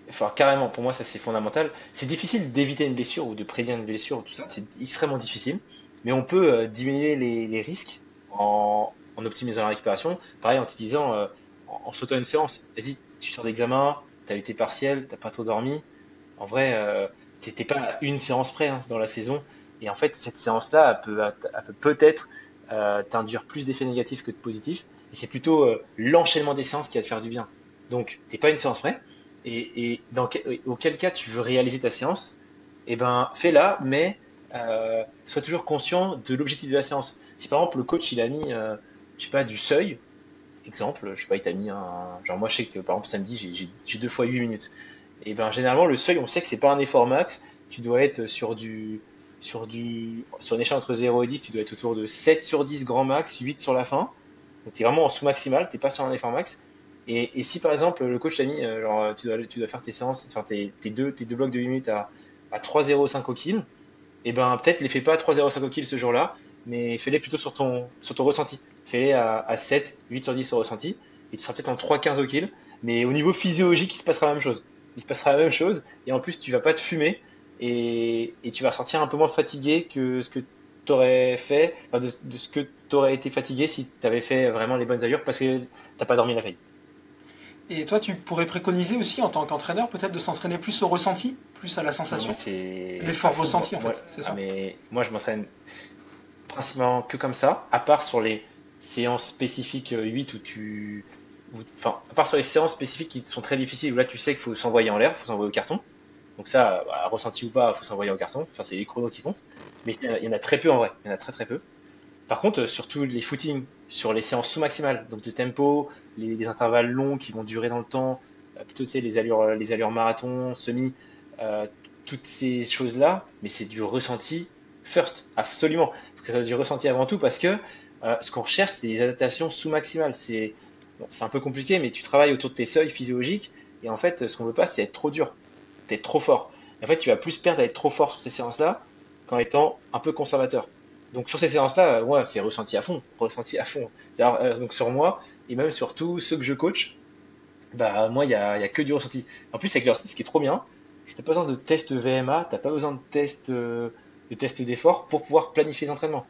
Speaker 3: enfin, carrément, pour moi, ça c'est fondamental. C'est difficile d'éviter une blessure ou de prévenir une blessure, tout ça, c'est extrêmement difficile. Mais on peut diminuer les risques en optimisant la récupération. Pareil, en te disant, en sautant une séance, vas-y, tu sors d'examen, tu as eu tes partiels, t'as pas trop dormi. En vrai, t'es pas à une séance près hein, dans la saison. Et en fait, cette séance-là, elle peut peut-être t'induire plus d'effets négatifs que de positifs. Et c'est plutôt l'enchaînement des séances qui va te faire du bien. Donc, t'es pas à une séance près. Et auquel cas tu veux réaliser ta séance, eh ben fais-la, mais sois toujours conscient de l'objectif de la séance. Si par exemple le coach il a mis, je sais pas, du seuil, exemple, je sais pas, il t'a mis un, genre moi je sais que par exemple samedi j'ai 2 fois 8 minutes. Et ben généralement le seuil, on sait que c'est pas un effort max, tu dois être sur une échelle entre 0 et 10, tu dois être autour de 7 sur 10 grand max, 8 sur la fin. Donc tu es vraiment en sous maximal, t'es pas sur un effort max. Et si par exemple le coach t'a mis, genre tu dois faire tes séances, enfin tes deux blocs de 8 minutes à 3,05 au kill, et ben peut-être les fais pas à 3,05 au kill ce jour-là, mais fais-les plutôt sur ton ressenti. Fais-les à 7, 8 sur 10 au ressenti, et tu seras peut-être en 3,15 au kill, mais au niveau physiologique, il se passera la même chose. Il se passera la même chose, et en plus tu vas pas te fumer, et tu vas sortir un peu moins fatigué que ce que tu aurais fait, enfin, de ce que tu aurais été fatigué si tu avais fait vraiment les bonnes allures parce que t'as pas dormi la veille.
Speaker 2: Et toi, tu pourrais préconiser aussi en tant qu'entraîneur peut-être de s'entraîner plus au ressenti, plus à la
Speaker 3: Moi,
Speaker 2: sensation,
Speaker 3: c'est à
Speaker 2: l'effort
Speaker 3: fond.
Speaker 2: ressenti en
Speaker 3: Moi,
Speaker 2: fait, c'est
Speaker 3: ah,
Speaker 2: ça?
Speaker 3: mais moi, je m'entraîne principalement que comme ça, à part sur les séances spécifiques 8 enfin, à part sur les séances spécifiques qui sont très difficiles où là tu sais qu'il faut s'envoyer en l'air, il faut s'envoyer au carton. Donc ça, voilà, ressenti ou pas, il faut s'envoyer au carton. Enfin, c'est les chronos qui comptent. Mais il y en a très peu en vrai. Il y en a très peu. Par contre, surtout les footings sur les séances sous-maximales, donc de tempo, les intervalles longs qui vont durer dans le temps, plutôt tu sais, les allures marathon, semi, euh, toutes ces choses-là, mais c'est du ressenti first, absolument. Il faut que ça soit du ressenti avant tout parce que ce qu'on recherche, c'est des adaptations sous-maximales. C'est un peu compliqué, mais tu travailles autour de tes seuils physiologiques et en fait, ce qu'on veut pas, c'est être trop dur, être trop fort. Et en fait, tu vas plus perdre à être trop fort sur ces séances-là qu'en étant un peu conservateur. Donc sur ces séances-là, ouais, c'est ressenti à fond, ressenti à fond. Donc sur moi et même sur tous ceux que je coach, bah moi il y a que du ressenti. En plus avec l'exercice, ce qui est trop bien, c'est que t'as pas besoin de test VMA, t'as pas besoin de test d'effort pour pouvoir planifier les entraînements.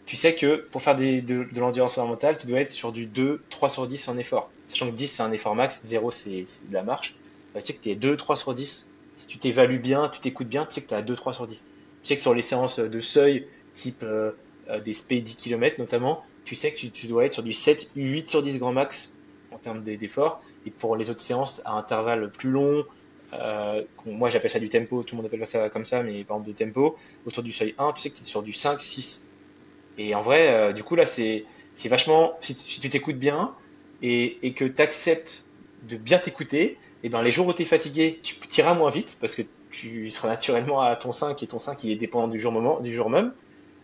Speaker 3: Tu sais que pour faire de l'endurance fondamentale, tu dois être sur du 2, 3 sur 10 en effort. Sachant que 10 c'est un effort max, 0 c'est de la marche. Bah, tu sais que tu es 2, 3 sur 10 si tu t'évalues bien, tu t'écoutes bien, tu sais que tu as 2-3 sur 10. Tu sais que sur les séances de seuil, type des SPAY 10 km notamment, tu sais que tu dois être sur du 7, 8 sur 10 grand max en termes d'effort. Et pour les autres séances à intervalles plus longs, moi j'appelle ça du tempo, tout le monde appelle ça comme ça, mais par exemple de tempo, autour du seuil 1, tu sais que tu es sur du 5, 6. Et en vrai, du coup là c'est vachement, si tu t'écoutes bien et que tu acceptes de bien t'écouter, et ben les jours où tu es fatigué, tu iras moins vite parce que tu seras naturellement à ton 5 et ton 5 il est dépendant du jour même.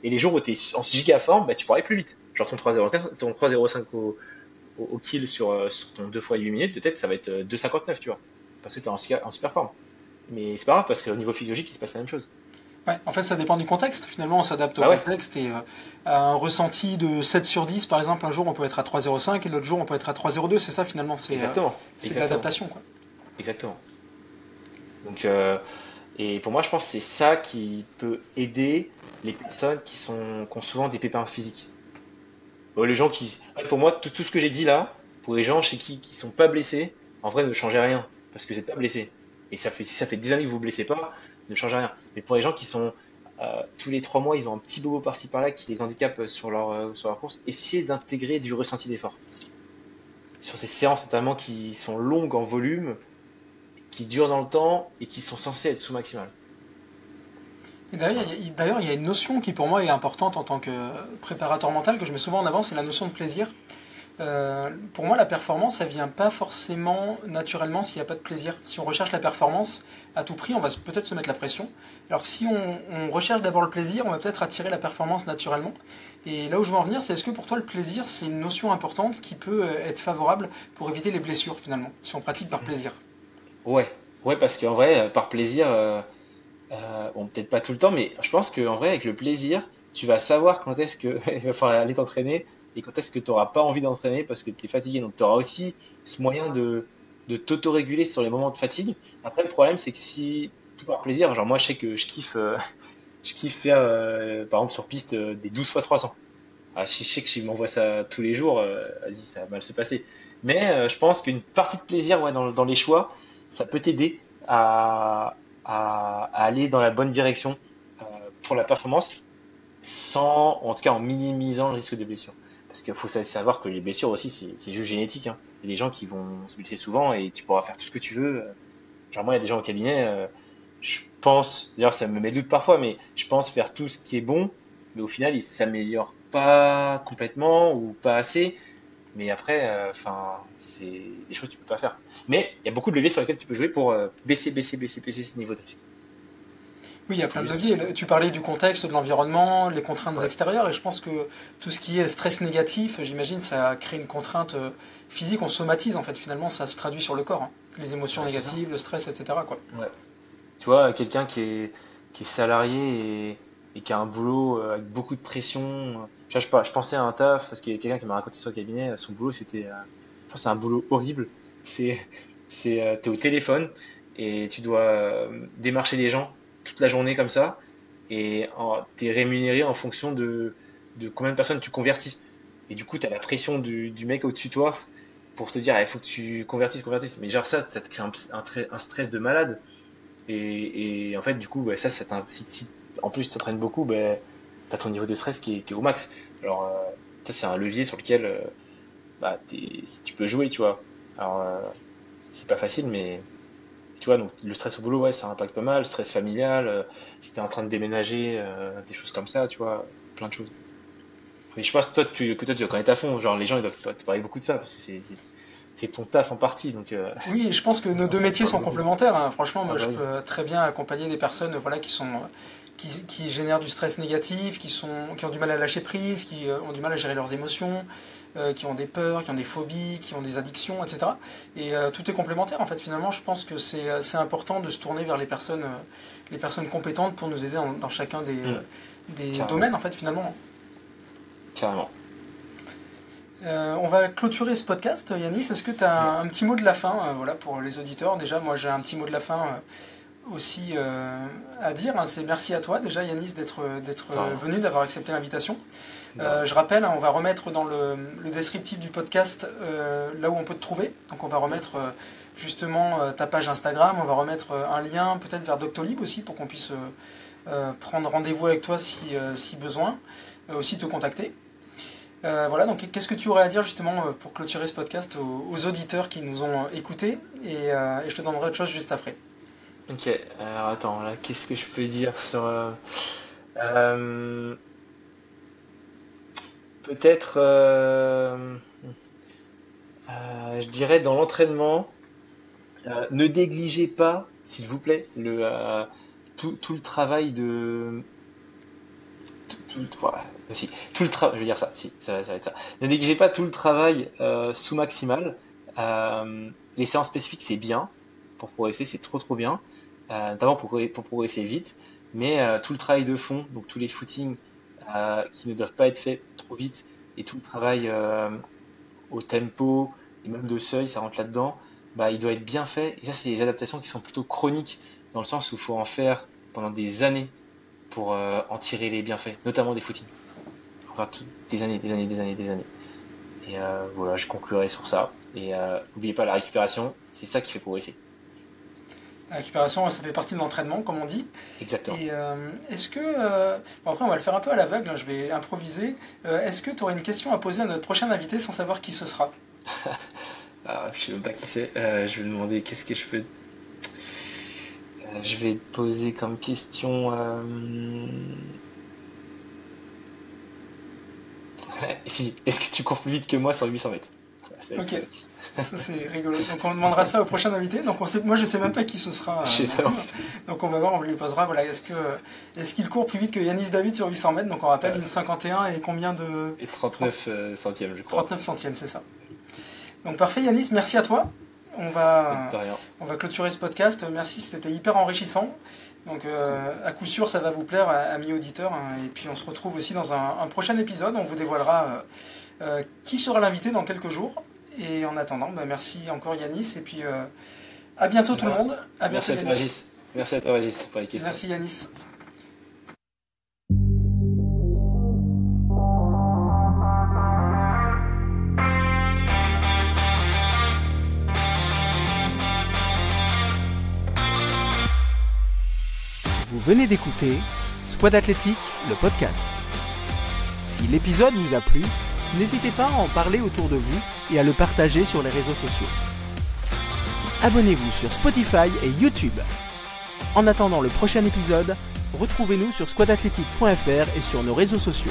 Speaker 3: Et les jours où tu es en giga forme, bah, tu pourras aller plus vite. Genre ton 3,04, ton 3,05 au kill sur ton 2 fois 8 minutes, peut-être ça va être 2,59, tu vois. Parce que tu es en super forme. Mais c'est pas grave parce qu'au niveau physiologique, il se passe la même chose.
Speaker 2: Ouais, en fait, ça dépend du contexte. Finalement, on s'adapte au
Speaker 3: Ah ouais,
Speaker 2: contexte et à un ressenti de 7 sur 10, par exemple, un jour on peut être à 3,05 et l'autre jour on peut être à 3,02. C'est ça, finalement,
Speaker 3: exactement.
Speaker 2: c'est de
Speaker 3: Exactement.
Speaker 2: l'adaptation, quoi.
Speaker 3: Exactement. Donc, et pour moi, je pense que c'est ça qui peut aider les personnes qui ont souvent des pépins physiques. Les gens pour moi, tout ce que j'ai dit là, pour les gens chez qui sont pas blessés, en vrai, ne changez rien. Parce que vous n'êtes pas blessé. Et si ça fait des années que vous vous blessez pas, ne changez rien. Mais pour les gens qui sont, tous les 3 mois, ils ont un petit bobo par-ci par-là qui les handicape sur leur course, essayez d'intégrer du ressenti d'effort. Sur ces séances notamment qui sont longues en volume, qui durent dans le temps et qui sont censées être sous maximal.
Speaker 2: Et d'ailleurs, il y a une notion qui pour moi est importante en tant que préparateur mental que je mets souvent en avant, c'est la notion de plaisir. Pour moi, la performance, elle vient pas forcément naturellement s'il n'y a pas de plaisir. Si on recherche la performance à tout prix, on va peut-être se mettre la pression. Alors que si on recherche d'abord le plaisir, on va peut-être attirer la performance naturellement. Et là où je veux en venir, c'est est-ce que pour toi le plaisir, c'est une notion importante qui peut être favorable pour éviter les blessures finalement, si on pratique par plaisir?
Speaker 3: Ouais, ouais, parce qu'en vrai, par plaisir, bon, peut-être pas tout le temps, mais je pense qu'en vrai, avec le plaisir, tu vas savoir quand est-ce que il va falloir aller t'entraîner et quand est-ce que tu n'auras pas envie d'entraîner parce que tu es fatigué. Donc, tu auras aussi ce moyen de t'autoréguler sur les moments de fatigue. Après, le problème, c'est que si tout par plaisir, genre moi, je sais que je kiffe faire, par exemple, sur piste, des 12 fois 300. Ah, je sais que si je m'envoie ça tous les jours, vas-y, ça va mal se passer. Mais je pense qu'une partie de plaisir, ouais, dans les choix, ça peut t'aider à aller dans la bonne direction euh, pour la performance, en tout cas en minimisant le risque de blessure. Parce qu'il faut savoir que les blessures aussi, c'est juste génétique, hein. Il y a des gens qui vont se blesser souvent et tu pourras faire tout ce que tu veux. Genre moi, il y a des gens au cabinet, je pense, d'ailleurs ça me met le doute parfois, mais je pense faire tout ce qui est bon, mais au final, ils s'améliorent pas complètement ou pas assez. Mais après, enfin, c'est des choses que tu peux pas faire. Mais il y a beaucoup de leviers sur lesquels tu peux jouer pour baisser ce niveau de risque.
Speaker 2: Oui, il y a
Speaker 3: Faut
Speaker 2: plein de
Speaker 3: juste-
Speaker 2: leviers. Tu parlais du contexte, de l'environnement, les contraintes
Speaker 3: Ouais,
Speaker 2: extérieures, et je pense que tout ce qui est stress négatif, j'imagine, ça crée une contrainte physique, on somatise en fait, finalement, ça se traduit sur le corps, hein. Les émotions
Speaker 3: ouais, c'est ça.
Speaker 2: négatives, le stress, etc., quoi.
Speaker 3: Ouais. Tu vois, quelqu'un qui est salarié et qui a un boulot avec beaucoup de pression. Tu vois, je pensais à un taf, parce qu'il y a quelqu'un qui m'a raconté sur le cabinet, son boulot c'était, je pense que c'est un boulot horrible. C'est, t'es au téléphone et tu dois démarcher des gens toute la journée comme ça et t'es rémunéré en fonction de combien de personnes tu convertis. Et du coup, t'as la pression du mec au-dessus de toi pour te dire, il faut que tu convertisses. Mais genre ça te crée un stress de malade. Et en fait, du coup, bah, si en plus tu t'entraînes beaucoup, bah, tu as ton niveau de stress qui est au max. Alors, ça, c'est un levier sur lequel bah, si tu peux jouer, tu vois. Alors, c'est pas facile, mais tu vois, donc le stress au boulot, ouais, ça impacte pas mal. Le stress familial, si t'es en train de déménager, des choses comme ça, tu vois, plein de choses. Et je pense que toi, tu dois connaître à fond. Genre, les gens, ils doivent te parler beaucoup de ça, parce que c'est ton taf en partie. Donc,
Speaker 2: Oui, je pense que nos
Speaker 3: je
Speaker 2: deux
Speaker 3: pense que ça te
Speaker 2: métiers
Speaker 3: parle
Speaker 2: sont
Speaker 3: beaucoup.
Speaker 2: complémentaires, hein. Franchement, moi,
Speaker 3: Ah
Speaker 2: je
Speaker 3: bah oui.
Speaker 2: peux très bien accompagner des personnes, voilà, qui génèrent du stress négatif, qui ont du mal à lâcher prise, qui ont du mal à gérer leurs émotions, qui ont des peurs, qui ont des phobies, qui ont des addictions, etc. Et tout est complémentaire, en fait. Finalement, je pense que c'est important de se tourner vers les personnes compétentes pour nous aider dans chacun
Speaker 3: Hmm,
Speaker 2: des
Speaker 3: carrément.
Speaker 2: domaines, en fait, finalement.
Speaker 3: Carrément.
Speaker 2: On va clôturer ce podcast. Yanis, est-ce que tu as
Speaker 3: Ouais.
Speaker 2: un petit mot de la fin, voilà, pour les auditeurs? Déjà, moi j'ai un petit mot de la fin aussi à dire, hein. C'est merci à toi déjà, Yanis, d'être
Speaker 3: De rien.
Speaker 2: venu, d'avoir accepté l'invitation.
Speaker 3: De rien.
Speaker 2: Je rappelle, hein, on va remettre dans le descriptif du podcast là où on peut te trouver. Donc on va remettre justement ta page Instagram. On va remettre un lien peut-être vers Doctolib aussi pour qu'on puisse prendre rendez-vous avec toi si besoin, aussi te contacter. Voilà, donc qu'est-ce que tu aurais à dire justement pour clôturer ce podcast aux auditeurs qui nous ont écoutés et je te donnerai autre chose juste après.
Speaker 3: Ok, alors attends, là, qu'est-ce que je peux dire sur... peut-être, je dirais dans l'entraînement, ne négligez pas, s'il vous plaît, tout le travail de... Voilà, aussi, tout le travail, je veux dire ça, si, ça va être ça. Ne négligez pas tout le travail sous maximal. Les séances spécifiques, c'est bien. Pour progresser, c'est trop bien. Notamment pour progresser vite. Mais tout le travail de fond, donc tous les footings qui ne doivent pas être faits trop vite, et tout le travail au tempo, et même de seuil, ça rentre là-dedans, il doit être bien fait. Et ça, c'est des adaptations qui sont plutôt chroniques, dans le sens où il faut en faire pendant des années pour en tirer les bienfaits, notamment des footings. Il faut faire des années. Et voilà, je conclurai sur ça. Et n'oubliez pas la récupération, c'est ça qui fait progresser.
Speaker 2: La récupération, ça fait partie de l'entraînement, comme on dit.
Speaker 3: Exactement.
Speaker 2: Et est-ce que... bon, après, on va le faire un peu à l'aveugle, hein, je vais improviser. Est-ce que tu aurais une question à poser à notre prochain invité sans savoir qui ce sera?
Speaker 3: Je sais même pas qui c'est. Je vais lui demander qu'est-ce que je peux... je vais poser comme question... Si, est-ce que tu cours plus vite que moi sur 800 mètres?
Speaker 2: Ok. Ça c'est rigolo. Donc on demandera ça au prochain invité. Donc moi je sais même pas qui ce sera. Donc on va voir, on lui posera. Voilà, est-ce qu'il court plus vite que Yanis David sur 800 mètres? Donc on rappelle une 51 et combien de...
Speaker 3: Et 39 centièmes je crois.
Speaker 2: 39 centièmes, c'est ça. Donc parfait Yanis, merci à toi. On va clôturer ce podcast. Merci, c'était hyper enrichissant. Donc à coup sûr ça va vous plaire, amis auditeurs. Et puis on se retrouve aussi dans un prochain épisode. On vous dévoilera qui sera l'invité dans quelques jours. Et en attendant, merci encore Yanis, et puis à bientôt tout le monde. À bientôt Yanis.
Speaker 3: Merci à toi Régis pour les questions.
Speaker 2: Merci Yanis.
Speaker 1: Vous venez d'écouter Squad Athlétique, le podcast. Si l'épisode vous a plu, n'hésitez pas à en parler autour de vous et à le partager sur les réseaux sociaux. Abonnez-vous sur Spotify et YouTube. En attendant le prochain épisode, retrouvez-nous sur squadathletic.fr et sur nos réseaux sociaux.